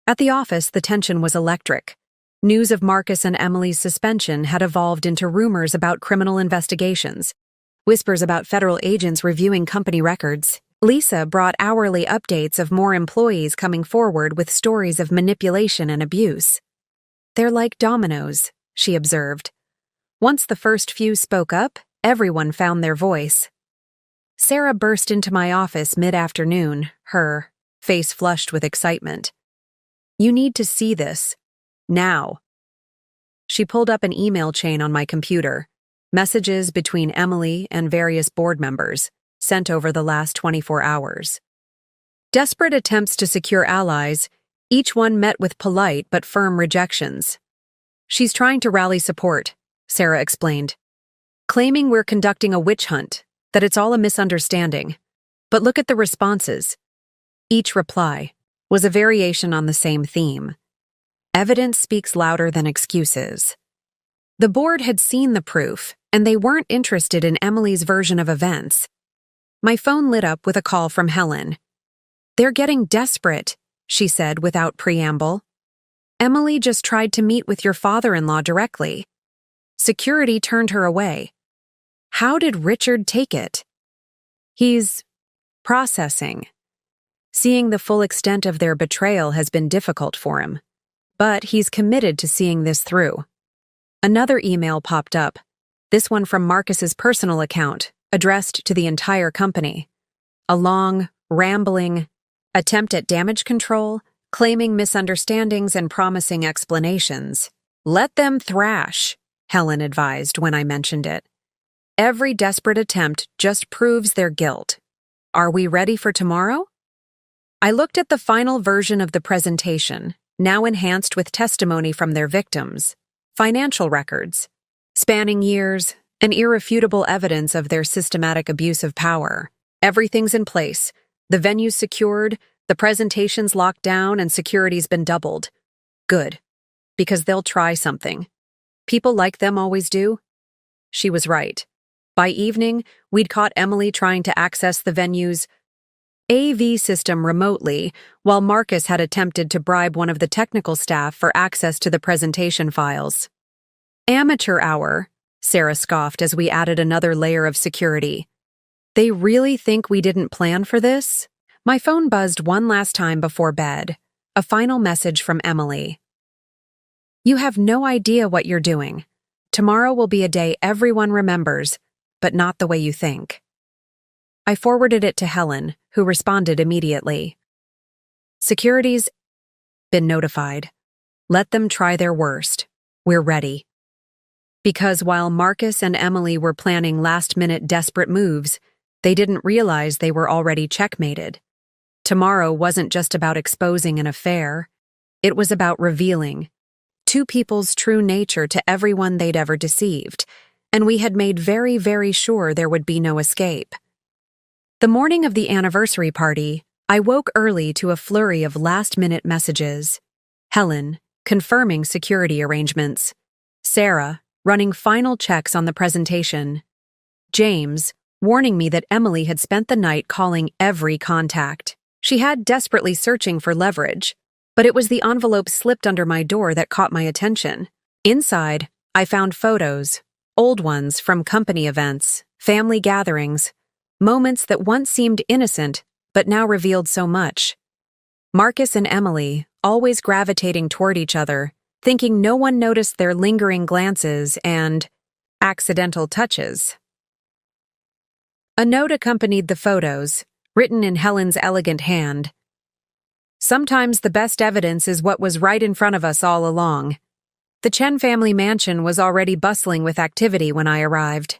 At the office, the tension was electric. News of Marcus and Emily's suspension had evolved into rumors about criminal investigations, whispers about federal agents reviewing company records. Lisa brought hourly updates of more employees coming forward with stories of manipulation and abuse. "They're like dominoes," she observed. Once the first few spoke up, everyone found their voice. Sarah burst into my office mid-afternoon, her face flushed with excitement. "You need to see this. Now." She pulled up an email chain on my computer, messages between Emily and various board members, sent over the last 24 hours. Desperate attempts to secure allies, each one met with polite but firm rejections. "She's trying to rally support," Sarah explained, "claiming we're conducting a witch hunt, that it's all a misunderstanding. But look at the responses." Each reply was a variation on the same theme. Evidence speaks louder than excuses. The board had seen the proof, and they weren't interested in Emily's version of events. My phone lit up with a call from Helen. "They're getting desperate," she said without preamble. Emily just tried to meet with your father-in-law directly. Security turned her away. How did Richard take it? He's processing. Seeing the full extent of their betrayal has been difficult for him, but he's committed to seeing this through. Another email popped up, this one from Marcus's personal account, addressed to the entire company. A long, rambling attempt at damage control, claiming misunderstandings and promising explanations. Let them thrash, Helen advised when I mentioned it. Every desperate attempt just proves their guilt. Are we ready for tomorrow? I looked at the final version of the presentation, now enhanced with testimony from their victims, financial records, spanning years, and irrefutable evidence of their systematic abuse of power. Everything's in place. The venue's secured, the presentation's locked down, and security's been doubled. Good. Because they'll try something. People like them always do. She was right. By evening, we'd caught Emily trying to access the venue's AV system remotely, while Marcus had attempted to bribe one of the technical staff for access to the presentation files. Amateur hour, Sarah scoffed as we added another layer of security. They really think we didn't plan for this? My phone buzzed one last time before bed. A final message from Emily. You have no idea what you're doing. Tomorrow will be a day everyone remembers, but not the way you think. I forwarded it to Helen, who responded immediately. Security's been notified. Let them try their worst. We're ready. Because while Marcus and Emily were planning last-minute desperate moves, they didn't realize they were already checkmated. Tomorrow wasn't just about exposing an affair. It was about revealing two people's true nature to everyone they'd ever deceived, and we had made very, very sure there would be no escape. The morning of the anniversary party, I woke early to a flurry of last-minute messages. Helen, confirming security arrangements. Sarah, running final checks on the presentation. James, warning me that Emily had spent the night calling every contact. She had desperately searching for leverage, but it was the envelope slipped under my door that caught my attention. Inside, I found photos, old ones from company events, family gatherings, moments that once seemed innocent but now revealed so much. Marcus and Emily, always gravitating toward each other, thinking no one noticed their lingering glances and accidental touches. A note accompanied the photos, written in Helen's elegant hand. Sometimes the best evidence is what was right in front of us all along. The Chen family mansion was already bustling with activity when I arrived.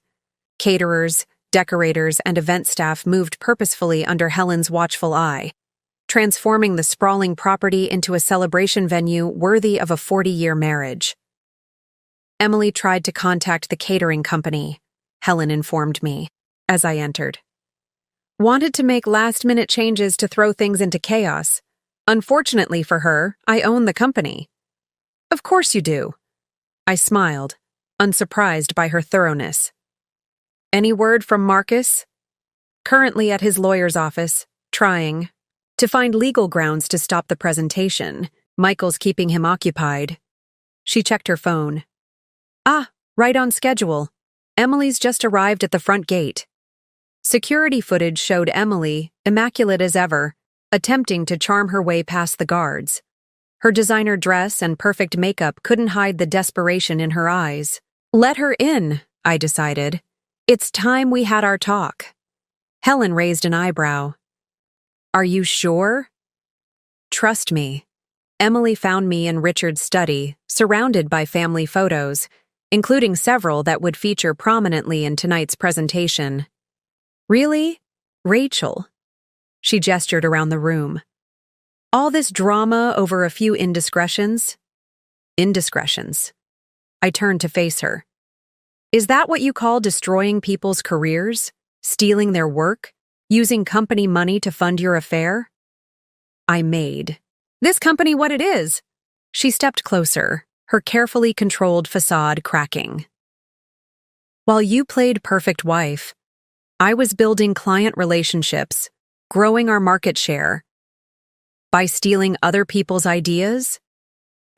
Caterers, decorators, and event staff moved purposefully under Helen's watchful eye, transforming the sprawling property into a celebration venue worthy of a 40-year marriage. Emily tried to contact the catering company, Helen informed me, as I entered. Wanted to make last-minute changes to throw things into chaos. Unfortunately for her, I own the company. Of course you do. I smiled, unsurprised by her thoroughness. Any word from Marcus? Currently at his lawyer's office, trying to find legal grounds to stop the presentation. Michael's keeping him occupied. She checked her phone. Right on schedule. Emily's just arrived at the front gate. Security footage showed Emily, immaculate as ever, attempting to charm her way past the guards. Her designer dress and perfect makeup couldn't hide the desperation in her eyes. Let her in, I decided. It's time we had our talk. Helen raised an eyebrow. Are you sure? Trust me. Emily found me in Richard's study, surrounded by family photos, including several that would feature prominently in tonight's presentation. Really? Rachel? She gestured around the room. All this drama over a few indiscretions? Indiscretions. I turned to face her. Is that what you call destroying people's careers? Stealing their work? Using company money to fund your affair? I made this company what it is. She stepped closer, her carefully controlled facade cracking. While you played perfect wife, I was building client relationships, growing our market share. By stealing other people's ideas?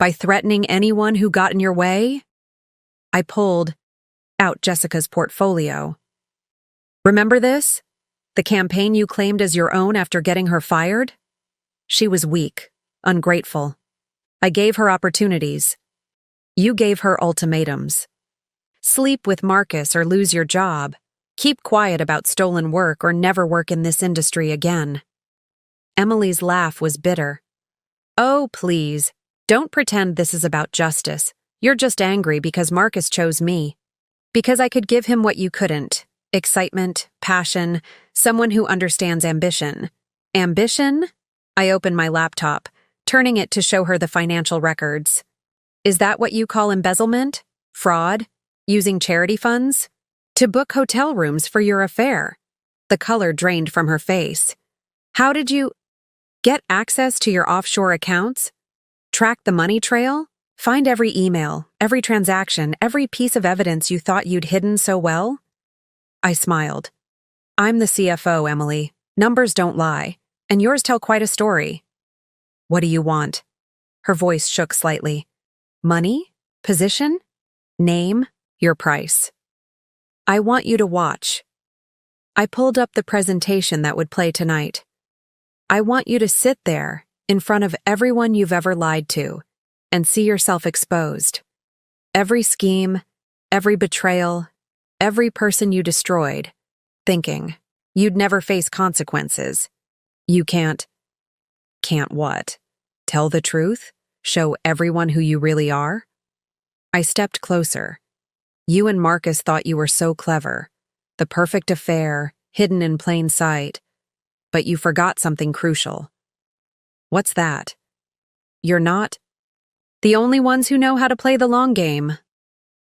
By threatening anyone who got in your way? I pulled out Jessica's portfolio. Remember this? The campaign you claimed as your own after getting her fired? She was weak, ungrateful. I gave her opportunities. You gave her ultimatums. Sleep with Marcus or lose your job. Keep quiet about stolen work or never work in this industry again. Emily's laugh was bitter. Oh, please, don't pretend this is about justice. You're just angry because Marcus chose me. Because I could give him what you couldn't. Excitement, passion, someone who understands ambition. Ambition? I opened my laptop, turning it to show her the financial records. Is that what you call embezzlement? Fraud? Using charity funds? To book hotel rooms for your affair? The color drained from her face. How did you get access to your offshore accounts? Track the money trail? Find every email, every transaction, every piece of evidence you thought you'd hidden so well? I smiled. I'm the CFO, Emily. Numbers don't lie, and yours tell quite a story. What do you want? Her voice shook slightly. Money? Position? Name? Your price. I want you to watch. I pulled up the presentation that would play tonight. I want you to sit there, in front of everyone you've ever lied to, and see yourself exposed. Every scheme, every betrayal, every person you destroyed, thinking you'd never face consequences. You can't. Can't what? Tell the truth? Show everyone who you really are? I stepped closer. You and Marcus thought you were so clever. The perfect affair, hidden in plain sight. But you forgot something crucial. What's that? You're not the only ones who know how to play the long game.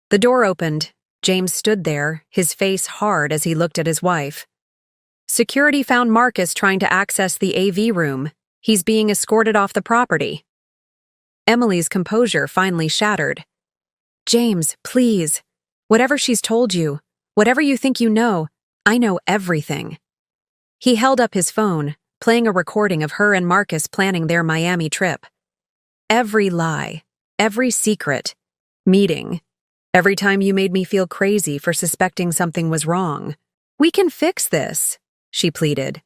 The door opened. James stood there, his face hard as he looked at his wife. Security found Marcus trying to access the AV room. He's being escorted off the property. Emily's composure finally shattered. James, please. Whatever she's told you, whatever you think you know, I know everything. He held up his phone, playing a recording of her and Marcus planning their Miami trip. Every lie, every secret, meeting, every time you made me feel crazy for suspecting something was wrong. We can fix this, she pleaded.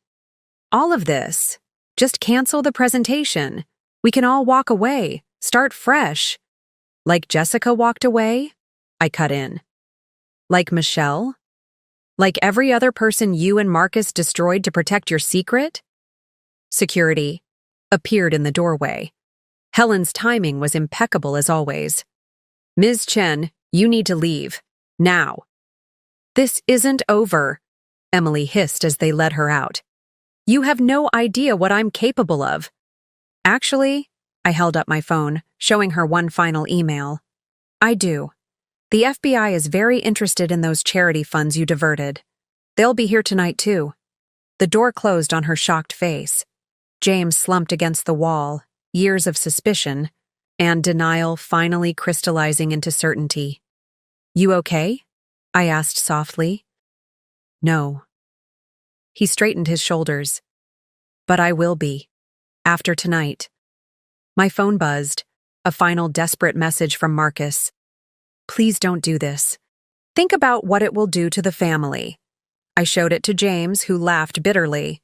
All of this. Just cancel the presentation. We can all walk away, start fresh. Like Jessica walked away? I cut in. Like Michelle? Like every other person you and Marcus destroyed to protect your secret? Security appeared in the doorway. Helen's timing was impeccable as always. Ms. Chen, you need to leave. Now. This isn't over, Emily hissed as they led her out. You have no idea what I'm capable of. Actually, I held up my phone, showing her one final email. I do. The FBI is very interested in those charity funds you diverted. They'll be here tonight, too. The door closed on her shocked face. James slumped against the wall, years of suspicion and denial finally crystallizing into certainty. You okay? I asked softly. No. He straightened his shoulders. But I will be. After tonight. My phone buzzed, a final desperate message from Marcus. Please don't do this. Think about what it will do to the family. I showed it to James, who laughed bitterly.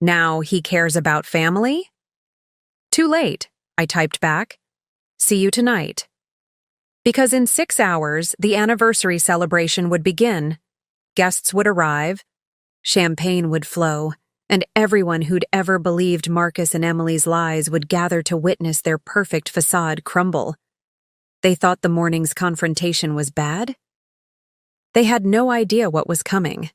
Now he cares about family? Too late, I typed back. See you tonight. Because in 6 hours, the anniversary celebration would begin. Guests would arrive, champagne would flow, and everyone who'd ever believed Marcus and Emily's lies would gather to witness their perfect facade crumble. They thought the morning's confrontation was bad? They had no idea what was coming.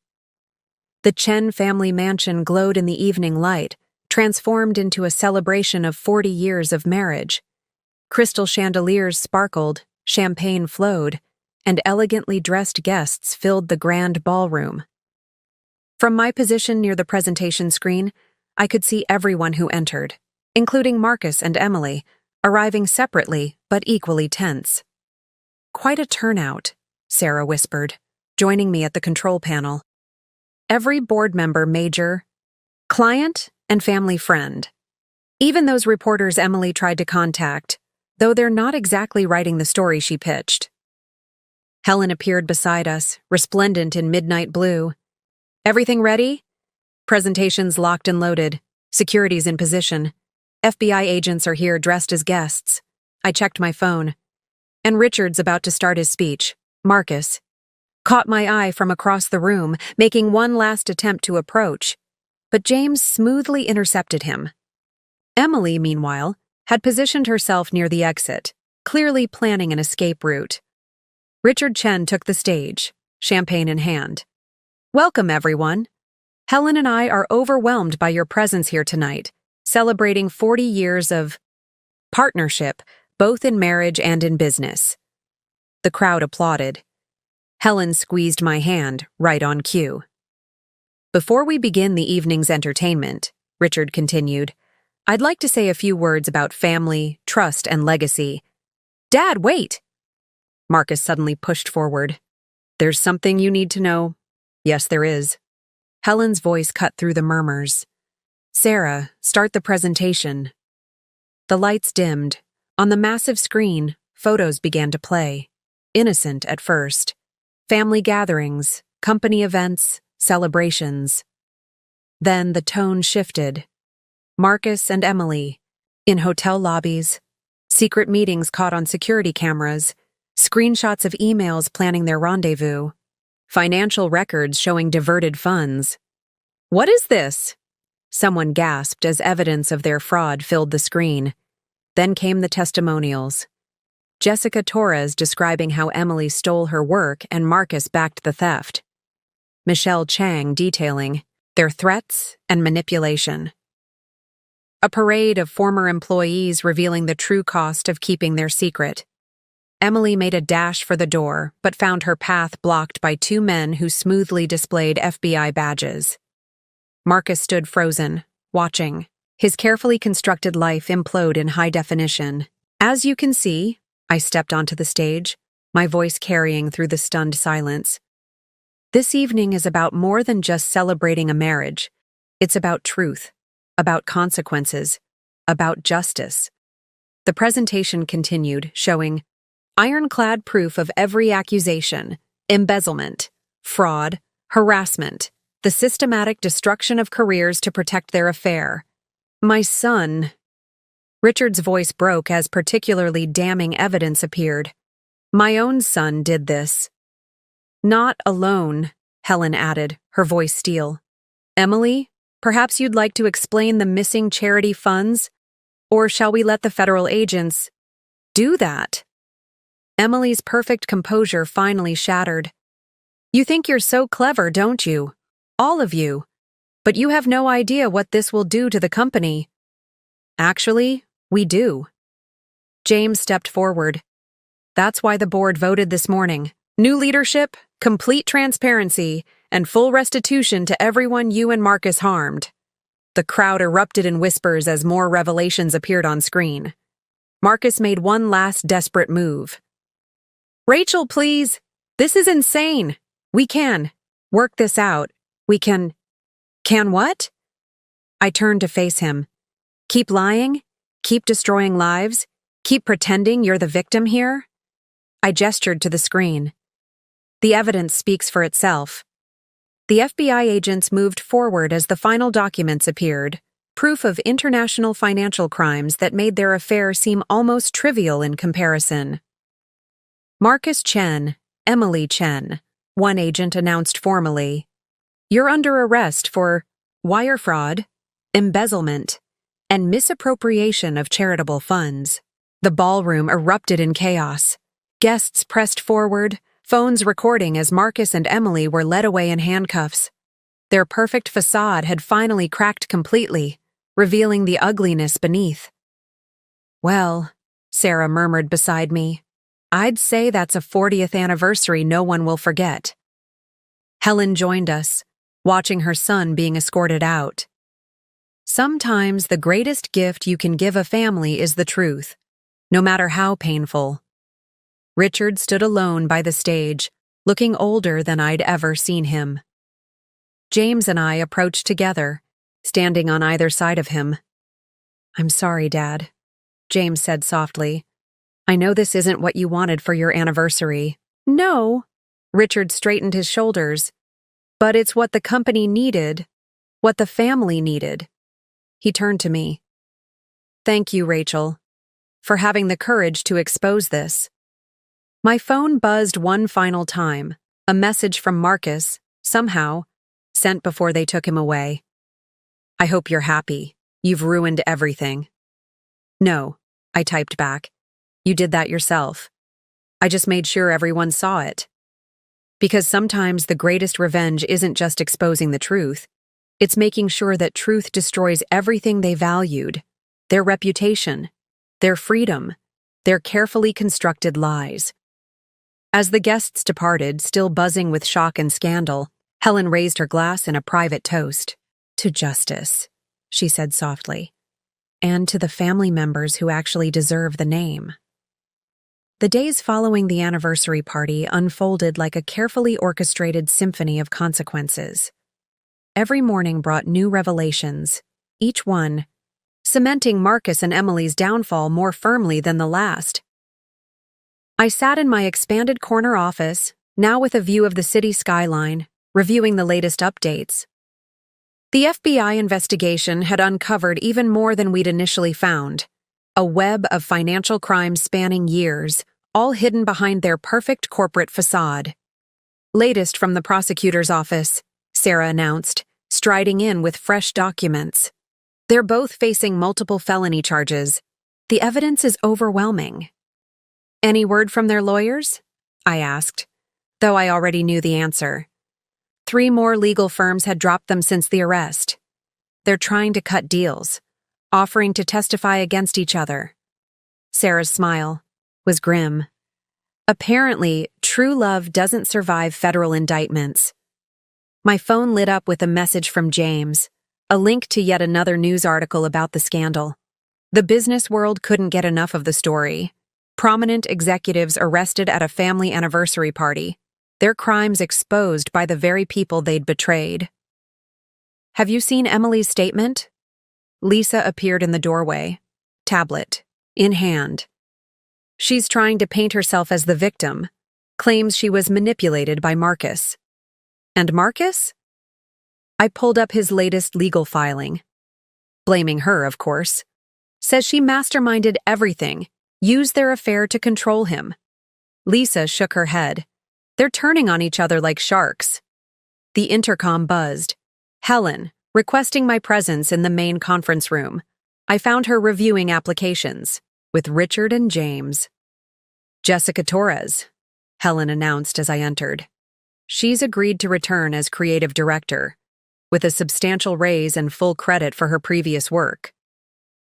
The Chen family mansion glowed in the evening light, transformed into a celebration of 40 years of marriage. Crystal chandeliers sparkled, champagne flowed, and elegantly dressed guests filled the grand ballroom. From my position near the presentation screen, I could see everyone who entered, including Marcus and Emily, arriving separately but equally tense. Quite a turnout, Sarah whispered, joining me at the control panel. Every board member major, client, and family friend. Even those reporters Emily tried to contact, though they're not exactly writing the story she pitched. Helen appeared beside us, resplendent in midnight blue. Everything ready? Presentations locked and loaded. Security's in position. FBI agents are here dressed as guests. I checked my phone. And Richard's about to start his speech. Marcus caught my eye from across the room, making one last attempt to approach. But James smoothly intercepted him. Emily, meanwhile, had positioned herself near the exit, clearly planning an escape route. Richard Chen took the stage, champagne in hand. Welcome, everyone. Helen and I are overwhelmed by your presence here tonight, celebrating 40 years of partnership, both in marriage and in business. The crowd applauded. Helen squeezed my hand, right on cue. Before we begin the evening's entertainment, Richard continued, I'd like to say a few words about family, trust, and legacy. Dad, wait! Marcus suddenly pushed forward. There's something you need to know. Yes, there is. Helen's voice cut through the murmurs. Sarah, start the presentation. The lights dimmed. On the massive screen, photos began to play. Innocent at first. Family gatherings, company events, celebrations. Then the tone shifted. Marcus and Emily, in hotel lobbies, secret meetings caught on security cameras, screenshots of emails planning their rendezvous, financial records showing diverted funds. What is this? Someone gasped as evidence of their fraud filled the screen. Then came the testimonials. Jessica Torres describing how Emily stole her work and Marcus backed the theft. Michelle Chang detailing their threats and manipulation. A parade of former employees revealing the true cost of keeping their secret. Emily made a dash for the door, but found her path blocked by two men who smoothly displayed FBI badges. Marcus stood frozen, watching, his carefully constructed life implode in high definition. As you can see, I stepped onto the stage, my voice carrying through the stunned silence. This evening is about more than just celebrating a marriage. It's about truth, about consequences, about justice. The presentation continued, showing ironclad proof of every accusation, embezzlement, fraud, harassment, the systematic destruction of careers to protect their affair. My son. Richard's voice broke as particularly damning evidence appeared. My own son did this. Not alone, Helen added, her voice steel. Emily, perhaps you'd like to explain the missing charity funds? Or shall we let the federal agents do that? Emily's perfect composure finally shattered. You think you're so clever, don't you? All of you. But you have no idea what this will do to the company. Actually, we do. James stepped forward. That's why the board voted this morning. New leadership, complete transparency, and full restitution to everyone you and Marcus harmed. The crowd erupted in whispers as more revelations appeared on screen. Marcus made one last desperate move. Rachel, please. This is insane. We can work this out. We can what? I turned to face him. Keep lying? Keep destroying lives? Keep pretending you're the victim here? I gestured to the screen. The evidence speaks for itself. The FBI agents moved forward as the final documents appeared, proof of international financial crimes that made their affair seem almost trivial in comparison. Marcus Chen, Emily Chen, one agent announced formally. You're under arrest for wire fraud, embezzlement, and misappropriation of charitable funds. The ballroom erupted in chaos. Guests pressed forward, phones recording as Marcus and Emily were led away in handcuffs. Their perfect facade had finally cracked completely, revealing the ugliness beneath. Well, Sarah murmured beside me, I'd say that's a 40th anniversary no one will forget. Helen joined us, watching her son being escorted out. Sometimes the greatest gift you can give a family is the truth, no matter how painful. Richard stood alone by the stage, looking older than I'd ever seen him. James and I approached together, standing on either side of him. I'm sorry, Dad, James said softly, I know this isn't what you wanted for your anniversary. No. Richard straightened his shoulders. But it's what the company needed. What the family needed. He turned to me. Thank you, Rachel, for having the courage to expose this. My phone buzzed one final time, a message from Marcus, somehow, sent before they took him away. I hope you're happy. You've ruined everything. No, I typed back. You did that yourself. I just made sure everyone saw it. Because sometimes the greatest revenge isn't just exposing the truth. It's making sure that truth destroys everything they valued. Their reputation, their freedom, their carefully constructed lies. As the guests departed, still buzzing with shock and scandal, Helen raised her glass in a private toast. To justice, she said softly, and to the family members who actually deserve the name. The days following the anniversary party unfolded like a carefully orchestrated symphony of consequences. Every morning brought new revelations, each one cementing Marcus and Emily's downfall more firmly than the last. I sat in my expanded corner office, now with a view of the city skyline, reviewing the latest updates. The FBI investigation had uncovered even more than we'd initially found. A web of financial crimes spanning years, all hidden behind their perfect corporate facade. Latest from the prosecutor's office, Sarah announced, striding in with fresh documents. They're both facing multiple felony charges. The evidence is overwhelming. Any word from their lawyers? I asked, though I already knew the answer. 3 more legal firms had dropped them since the arrest. They're trying to cut deals, offering to testify against each other. Sarah's smile was grim. Apparently, true love doesn't survive federal indictments. My phone lit up with a message from James, a link to yet another news article about the scandal. The business world couldn't get enough of the story. Prominent executives arrested at a family anniversary party, their crimes exposed by the very people they'd betrayed. Have you seen Emily's statement? Lisa appeared in the doorway, tablet in hand. She's trying to paint herself as the victim, claims she was manipulated by Marcus. And Marcus? I pulled up his latest legal filing. Blaming her, of course. Says she masterminded everything, used their affair to control him. Lisa shook her head. They're turning on each other like sharks. The intercom buzzed. Helen, requesting my presence in the main conference room. I found her reviewing applications, with Richard and James. Jessica Torres, Helen announced as I entered. She's agreed to return as creative director, with a substantial raise and full credit for her previous work.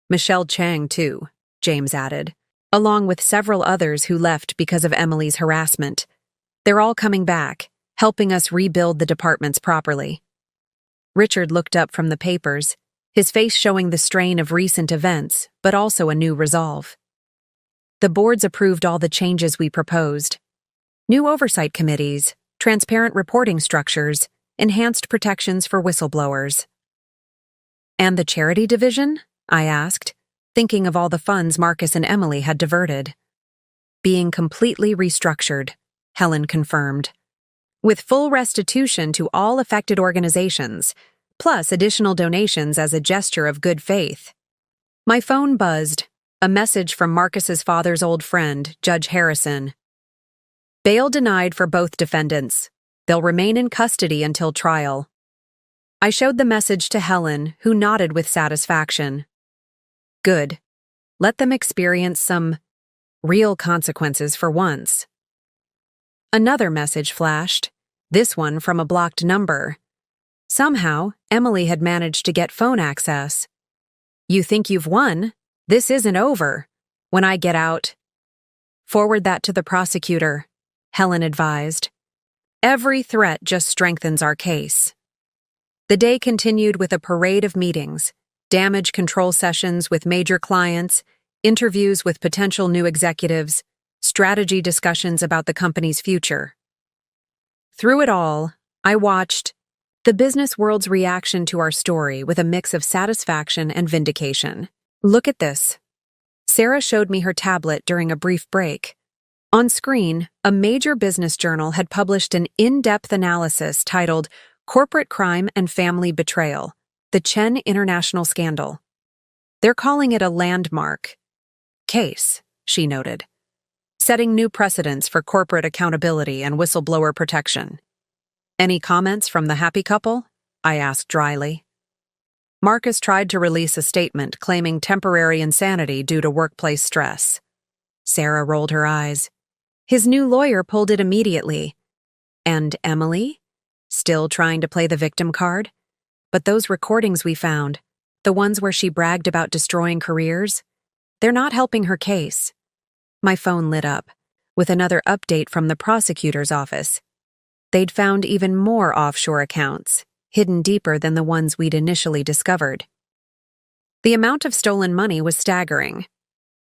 Michelle Chang, too, James added, along with several others who left because of Emily's harassment. They're all coming back, helping us rebuild the departments properly. Richard looked up from the papers, his face showing the strain of recent events, but also a new resolve. The boards approved all the changes we proposed. New oversight committees, transparent reporting structures, enhanced protections for whistleblowers. And the charity division? I asked, thinking of all the funds Marcus and Emily had diverted. Being completely restructured, Helen confirmed. With full restitution to all affected organizations, plus additional donations as a gesture of good faith. My phone buzzed, a message from Marcus's father's old friend, Judge Harrison. Bail denied for both defendants. They'll remain in custody until trial. I showed the message to Helen, who nodded with satisfaction. Good. Let them experience some real consequences for once. Another message flashed, this one from a blocked number. Somehow, Emily had managed to get phone access. You think you've won? This isn't over. When I get out, forward that to the prosecutor, Helen advised. Every threat just strengthens our case. The day continued with a parade of meetings, damage control sessions with major clients, interviews with potential new executives, strategy discussions about the company's future. Through it all, I watched the business world's reaction to our story with a mix of satisfaction and vindication. Look at this. Sarah showed me her tablet during a brief break. On screen, a major business journal had published an in-depth analysis titled Corporate Crime and Family Betrayal, the Chen International Scandal. They're calling it a landmark case, she noted, setting new precedents for corporate accountability and whistleblower protection. Any comments from the happy couple? I asked dryly. Marcus tried to release a statement claiming temporary insanity due to workplace stress. Sarah rolled her eyes. His new lawyer pulled it immediately. And Emily? Still trying to play the victim card? But those recordings we found, the ones where she bragged about destroying careers, they're not helping her case. My phone lit up, with another update from the prosecutor's office. They'd found even more offshore accounts, hidden deeper than the ones we'd initially discovered. The amount of stolen money was staggering.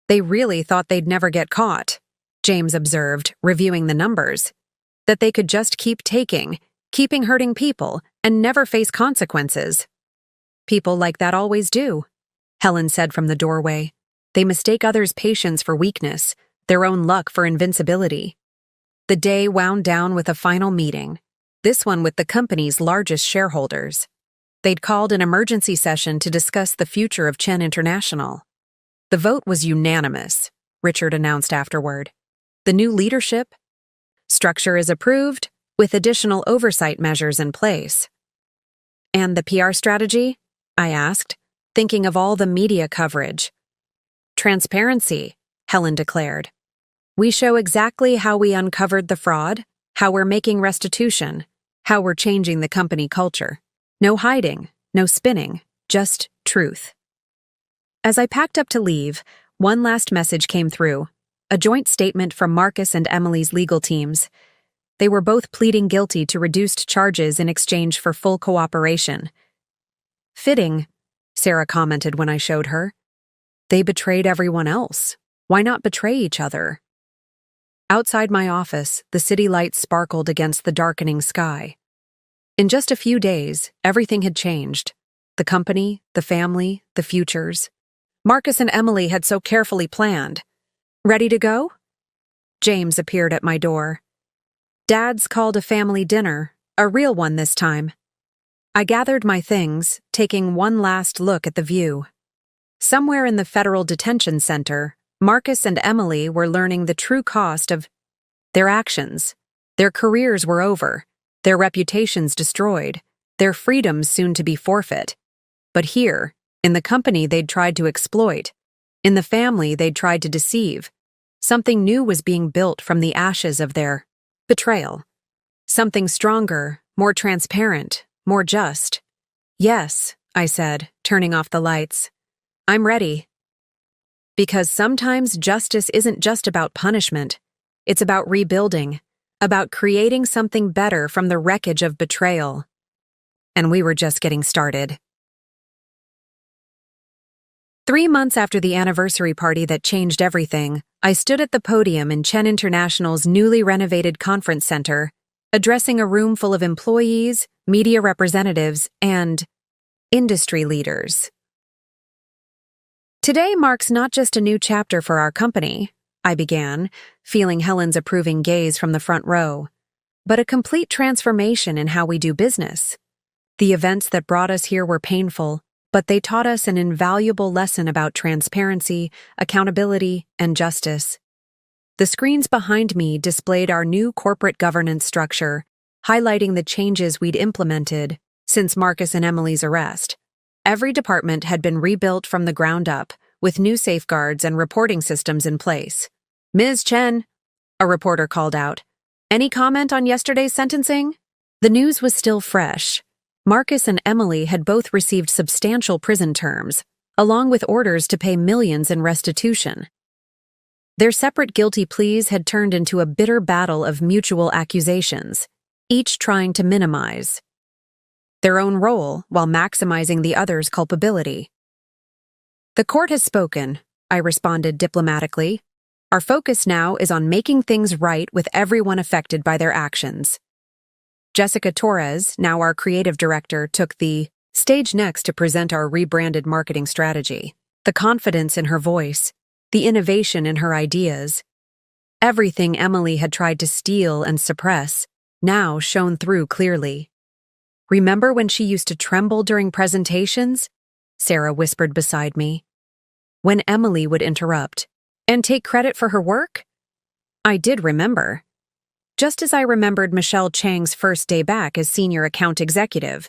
They really thought they'd never get caught, James observed, reviewing the numbers. That they could just keep taking, keeping hurting people, and never face consequences. People like that always do, Helen said from the doorway. They mistake others' patience for weakness, their own luck for invincibility. The day wound down with a final meeting, this one with the company's largest shareholders. They'd called an emergency session to discuss the future of Chen International. The vote was unanimous, Richard announced afterward. The new leadership structure is approved, with additional oversight measures in place. And the PR strategy? I asked, thinking of all the media coverage. Transparency, Helen declared. We show exactly how we uncovered the fraud, how we're making restitution, how we're changing the company culture. No hiding, no spinning, just truth. As I packed up to leave, one last message came through, a joint statement from Marcus and Emily's legal teams. They were both pleading guilty to reduced charges in exchange for full cooperation. Fitting, Sarah commented when I showed her. They betrayed everyone else. Why not betray each other? Outside my office, the city lights sparkled against the darkening sky. In just a few days, everything had changed. The company, the family, the futures. Marcus and Emily had so carefully planned. Ready to go? James appeared at my door. Dad's called a family dinner, a real one this time. I gathered my things, taking one last look at the view. Somewhere in the Federal Detention Center, Marcus and Emily were learning the true cost of their actions. Their careers were over, their reputations destroyed, their freedoms soon to be forfeit. But here, in the company they'd tried to exploit, in the family they'd tried to deceive, something new was being built from the ashes of their betrayal. Something stronger, more transparent, more just. Yes, I said, turning off the lights. I'm ready. Because sometimes justice isn't just about punishment. It's about rebuilding, about creating something better from the wreckage of betrayal. And we were just getting started. 3 months after the anniversary party that changed everything, I stood at the podium in Chen International's newly renovated conference center, addressing a room full of employees, media representatives, and industry leaders. Today marks not just a new chapter for our company, I began, feeling Helen's approving gaze from the front row, but a complete transformation in how we do business. The events that brought us here were painful, but they taught us an invaluable lesson about transparency, accountability, and justice. The screens behind me displayed our new corporate governance structure, highlighting the changes we'd implemented since Marcus and Emily's arrest. Every department had been rebuilt from the ground up, with new safeguards and reporting systems in place. Ms. Chen, a reporter called out, any comment on yesterday's sentencing? The news was still fresh. Marcus and Emily had both received substantial prison terms, along with orders to pay millions in restitution. Their separate guilty pleas had turned into a bitter battle of mutual accusations, each trying to minimize their own role while maximizing the other's culpability. The court has spoken, I responded diplomatically. Our focus now is on making things right with everyone affected by their actions. Jessica Torres, now our creative director, took the stage next to present our rebranded marketing strategy. The confidence in her voice, the innovation in her ideas. Everything Emily had tried to steal and suppress now shone through clearly. "Remember when she used to tremble during presentations?" Sarah whispered beside me. When Emily would interrupt and take credit for her work? I did remember. Just as I remembered Michelle Chang's first day back as senior account executive,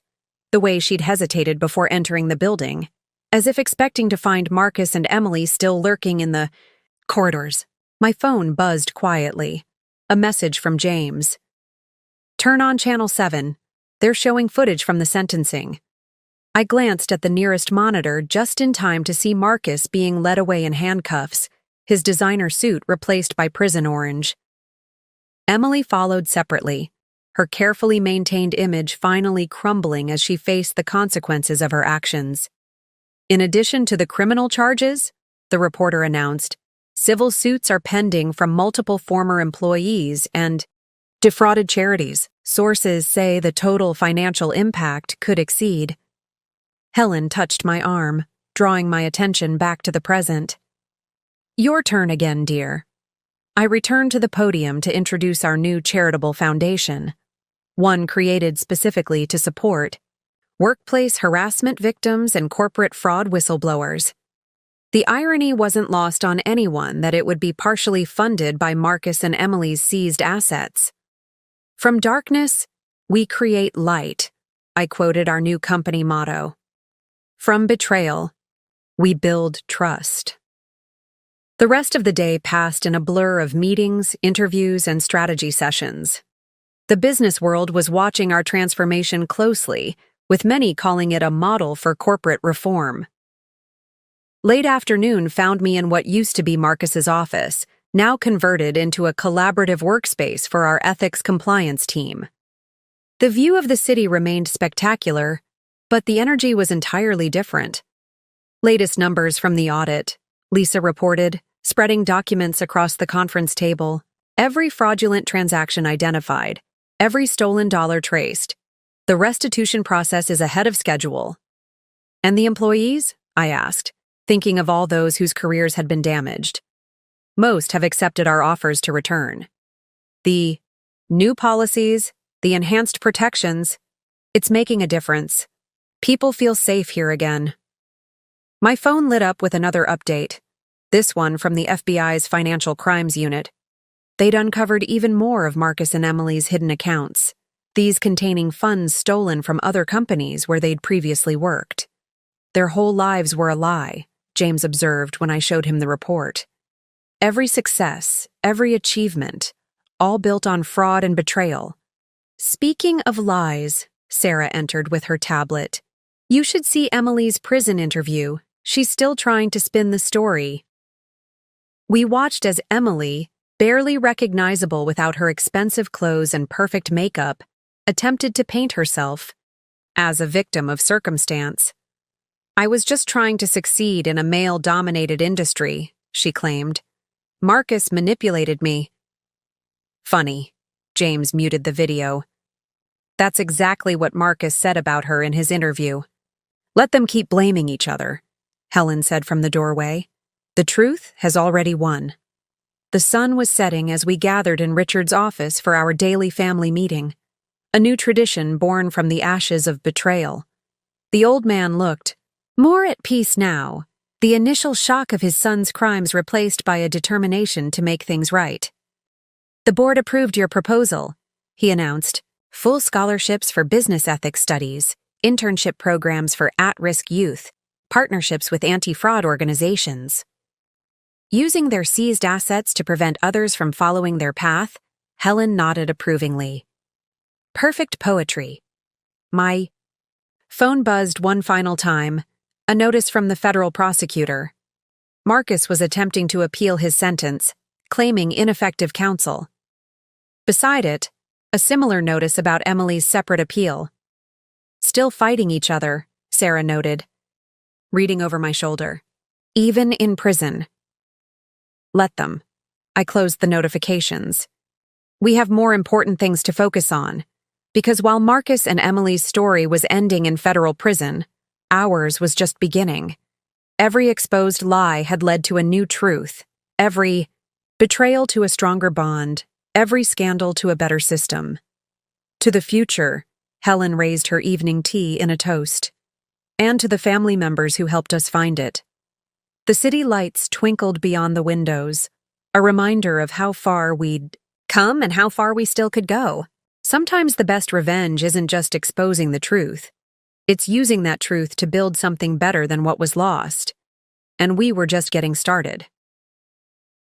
the way she'd hesitated before entering the building, as if expecting to find Marcus and Emily still lurking in the corridors. My phone buzzed quietly. A message from James. "Turn on Channel 7. They're showing footage from the sentencing." I glanced at the nearest monitor just in time to see Marcus being led away in handcuffs, his designer suit replaced by prison orange. Emily followed separately, her carefully maintained image finally crumbling as she faced the consequences of her actions. In addition to the criminal charges, the reporter announced, civil suits are pending from multiple former employees and defrauded charities. Sources say the total financial impact could exceed. Helen touched my arm, drawing my attention back to the present. "Your turn again, dear." I returned to the podium to introduce our new charitable foundation, one created specifically to support workplace harassment victims and corporate fraud whistleblowers. The irony wasn't lost on anyone that it would be partially funded by Marcus and Emily's seized assets. "From darkness, we create light," I quoted our new company motto. "From betrayal, we build trust." The rest of the day passed in a blur of meetings, interviews, and strategy sessions. The business world was watching our transformation closely, with many calling it a model for corporate reform. Late afternoon found me in what used to be Marcus's office, now converted into a collaborative workspace for our ethics compliance team. The view of the city remained spectacular, but the energy was entirely different. "Latest numbers from the audit," Lisa reported, spreading documents across the conference table. "Every fraudulent transaction identified, every stolen dollar traced. The restitution process is ahead of schedule." "And the employees?" I asked, thinking of all those whose careers had been damaged. "Most have accepted our offers to return. The new policies, the enhanced protections, it's making a difference. People feel safe here again." My phone lit up with another update, this one from the FBI's Financial Crimes Unit. They'd uncovered even more of Marcus and Emily's hidden accounts, these containing funds stolen from other companies where they'd previously worked. "Their whole lives were a lie," James observed when I showed him the report. "Every success, every achievement, all built on fraud and betrayal." "Speaking of lies," Sarah entered with her tablet. "You should see Emily's prison interview. She's still trying to spin the story." We watched as Emily, barely recognizable without her expensive clothes and perfect makeup, attempted to paint herself as a victim of circumstance. "I was just trying to succeed in a male-dominated industry," she claimed. "Marcus manipulated me." Funny. James muted the video. "That's exactly what Marcus said about her in his interview." "Let them keep blaming each other," Helen said from the doorway. "The truth has already won." The sun was setting as we gathered in Richard's office for our daily family meeting, a new tradition born from the ashes of betrayal. The old man looked more at peace now, the initial shock of his son's crimes replaced by a determination to make things right. "The board approved your proposal," he announced. "Full scholarships for business ethics studies, internship programs for at-risk youth, partnerships with anti-fraud organizations." Using their seized assets to prevent others from following their path, Helen nodded approvingly. Perfect poetry. My phone buzzed one final time, a notice from the federal prosecutor. Marcus was attempting to appeal his sentence, claiming ineffective counsel. Beside it, a similar notice about Emily's separate appeal. "Still fighting each other," Sarah noted, reading over my shoulder. "Even in prison." "Let them." I closed the notifications. "We have more important things to focus on, because while Marcus and Emily's story was ending in federal prison, ours was just beginning. Every exposed lie had led to a new truth. Every betrayal to a stronger bond. Every scandal to a better system. To the future, Helen raised her evening tea in a toast. And to the family members who helped us find it. The city lights twinkled beyond the windows, a reminder of how far we'd come and how far we still could go. Sometimes the best revenge isn't just exposing the truth. It's using that truth to build something better than what was lost. And we were just getting started.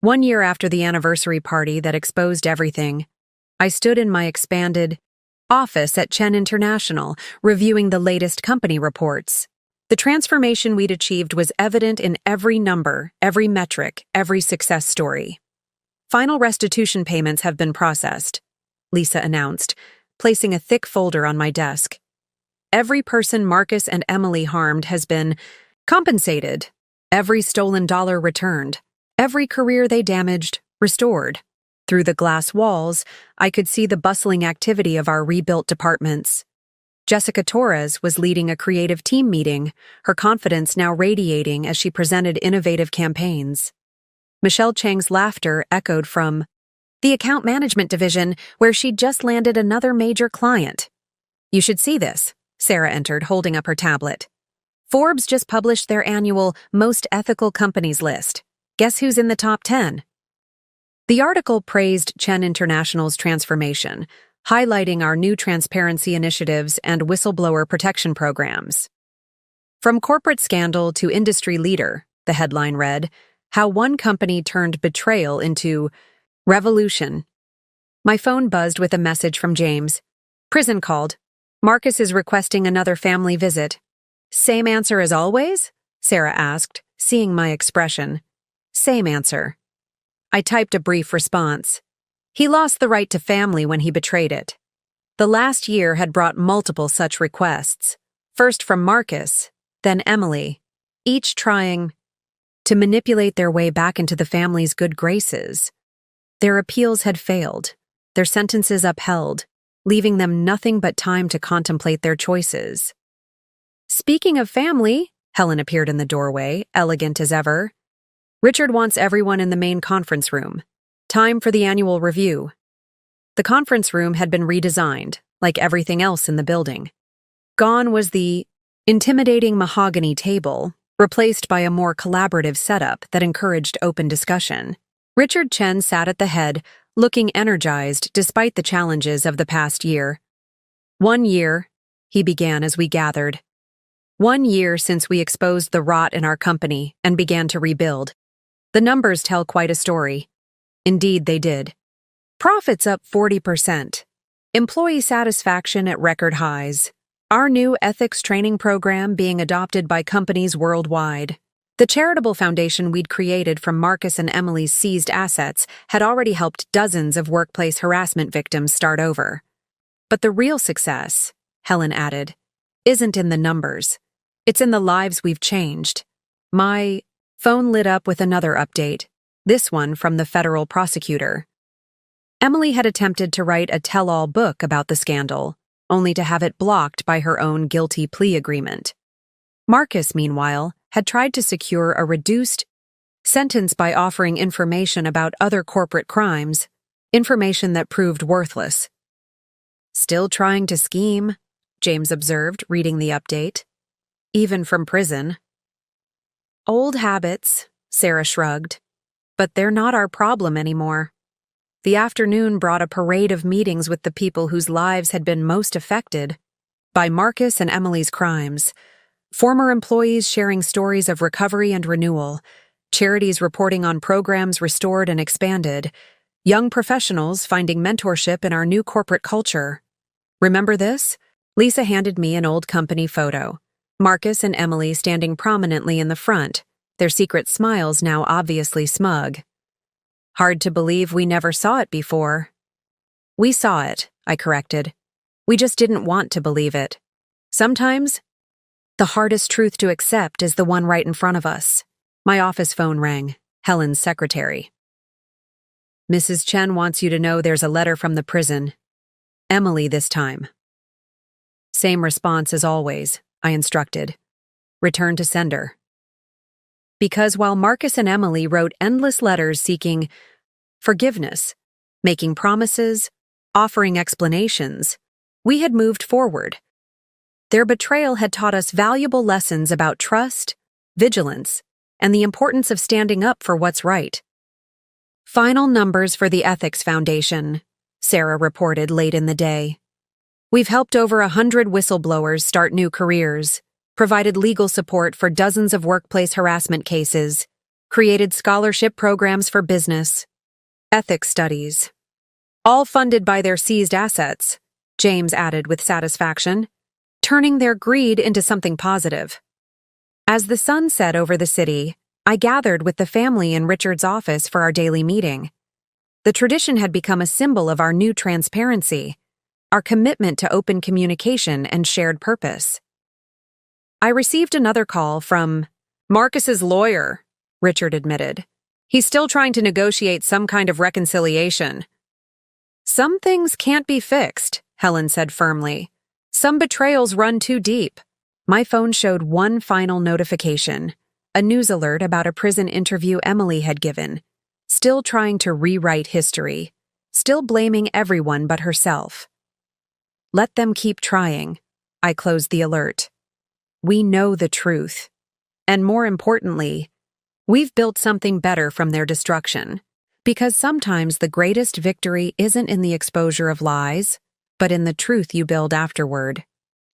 1 year after the anniversary party that exposed everything, I stood in my expanded office at Chen International, reviewing the latest company reports. The transformation we'd achieved was evident in every number, every metric, every success story. Final restitution payments have been processed, Lisa announced, placing a thick folder on my desk. Every person Marcus and Emily harmed has been compensated, every stolen dollar returned, every career they damaged restored. Through the glass walls, I could see the bustling activity of our rebuilt departments. Jessica Torres was leading a creative team meeting, her confidence now radiating as she presented innovative campaigns. Michelle Chang's laughter echoed from the account management division, where she'd just landed another major client. You should see this, Sarah entered, holding up her tablet. Forbes just published their annual Most Ethical Companies list. Guess who's in the top 10? The article praised Chen International's transformation, highlighting our new transparency initiatives and whistleblower protection programs. From corporate scandal to industry leader, the headline read, how one company turned betrayal into revolution. My phone buzzed with a message from James. Prison called. Marcus is requesting another family visit. Same answer as always? Sarah asked, seeing my expression. Same answer. I typed a brief response. He lost the right to family when he betrayed it. The last year had brought multiple such requests, first from Marcus, then Emily, each trying to manipulate their way back into the family's good graces. Their appeals had failed, their sentences upheld, leaving them nothing but time to contemplate their choices. Speaking of family, Helen appeared in the doorway, elegant as ever. Richard wants everyone in the main conference room. Time for the annual review. The conference room had been redesigned, like everything else in the building. Gone was the intimidating mahogany table, replaced by a more collaborative setup that encouraged open discussion. Richard Chen sat at the head, looking energized despite the challenges of the past year. 1 year, he began as we gathered. 1 year since we exposed the rot in our company and began to rebuild. The numbers tell quite a story. Indeed, they did. Profits up 40%. Employee satisfaction at record highs. Our new ethics training program being adopted by companies worldwide. The charitable foundation we'd created from Marcus and Emily's seized assets had already helped dozens of workplace harassment victims start over. But the real success, Helen added, isn't in the numbers. It's in the lives we've changed. My phone lit up with another update, this one from the federal prosecutor. Emily had attempted to write a tell-all book about the scandal, only to have it blocked by her own guilty plea agreement. Marcus, meanwhile, had tried to secure a reduced sentence by offering information about other corporate crimes, information that proved worthless. Still trying to scheme, James observed, reading the update. Even from prison. Old habits, Sarah shrugged. But they're not our problem anymore. The afternoon brought a parade of meetings with the people whose lives had been most affected by Marcus and Emily's crimes. Former employees sharing stories of recovery and renewal, charities reporting on programs restored and expanded, young professionals finding mentorship in our new corporate culture. Remember this? Lisa handed me an old company photo. Marcus and Emily standing prominently in the front, their secret smiles now obviously smug. Hard to believe we never saw it before. We saw it, I corrected. We just didn't want to believe it. Sometimes, the hardest truth to accept is the one right in front of us. My office phone rang, Helen's secretary. Mrs. Chen wants you to know there's a letter from the prison. Emily this time. Same response as always, I instructed. Return to sender. Because while Marcus and Emily wrote endless letters seeking forgiveness, making promises, offering explanations, we had moved forward. Their betrayal had taught us valuable lessons about trust, vigilance, and the importance of standing up for what's right. Final numbers for the Ethics Foundation, Sarah reported late in the day. We've helped over 100 whistleblowers start new careers, provided legal support for dozens of workplace harassment cases, created scholarship programs for business, ethics studies, all funded by their seized assets, James added with satisfaction, turning their greed into something positive. As the sun set over the city, I gathered with the family in Richard's office for our daily meeting. The tradition had become a symbol of our new transparency, our commitment to open communication and shared purpose. I received another call from Marcus's lawyer, Richard admitted. He's still trying to negotiate some kind of reconciliation. Some things can't be fixed, Helen said firmly. Some betrayals run too deep. My phone showed one final notification, a news alert about a prison interview Emily had given, still trying to rewrite history, still blaming everyone but herself. Let them keep trying, I closed the alert. We know the truth. And more importantly, we've built something better from their destruction. Because sometimes the greatest victory isn't in the exposure of lies, but in the truth you build afterward.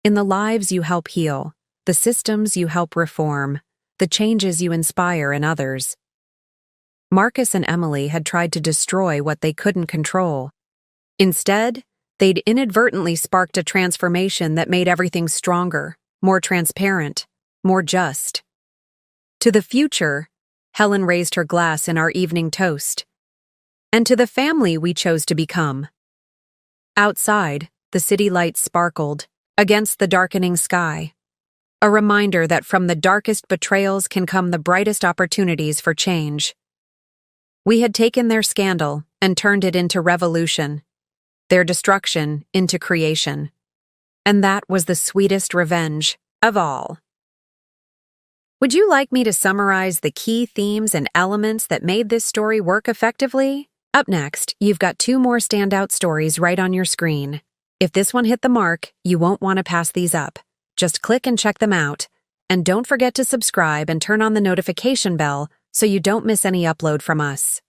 In the lives you help heal, the systems you help reform, the changes you inspire in others. Marcus and Emily had tried to destroy what they couldn't control. Instead, they'd inadvertently sparked a transformation that made everything stronger, more transparent, more just. To the future, Helen raised her glass in our evening toast. And to the family we chose to become. Outside, the city lights sparkled against the darkening sky. A reminder that from the darkest betrayals can come the brightest opportunities for change. We had taken their scandal and turned it into revolution, their destruction into creation. And that was the sweetest revenge of all. Would you like me to summarize the key themes and elements that made this story work effectively? Up next, you've got 2 more standout stories right on your screen. If this one hit the mark, you won't want to pass these up. Just click and check them out. And don't forget to subscribe and turn on the notification bell so you don't miss any upload from us.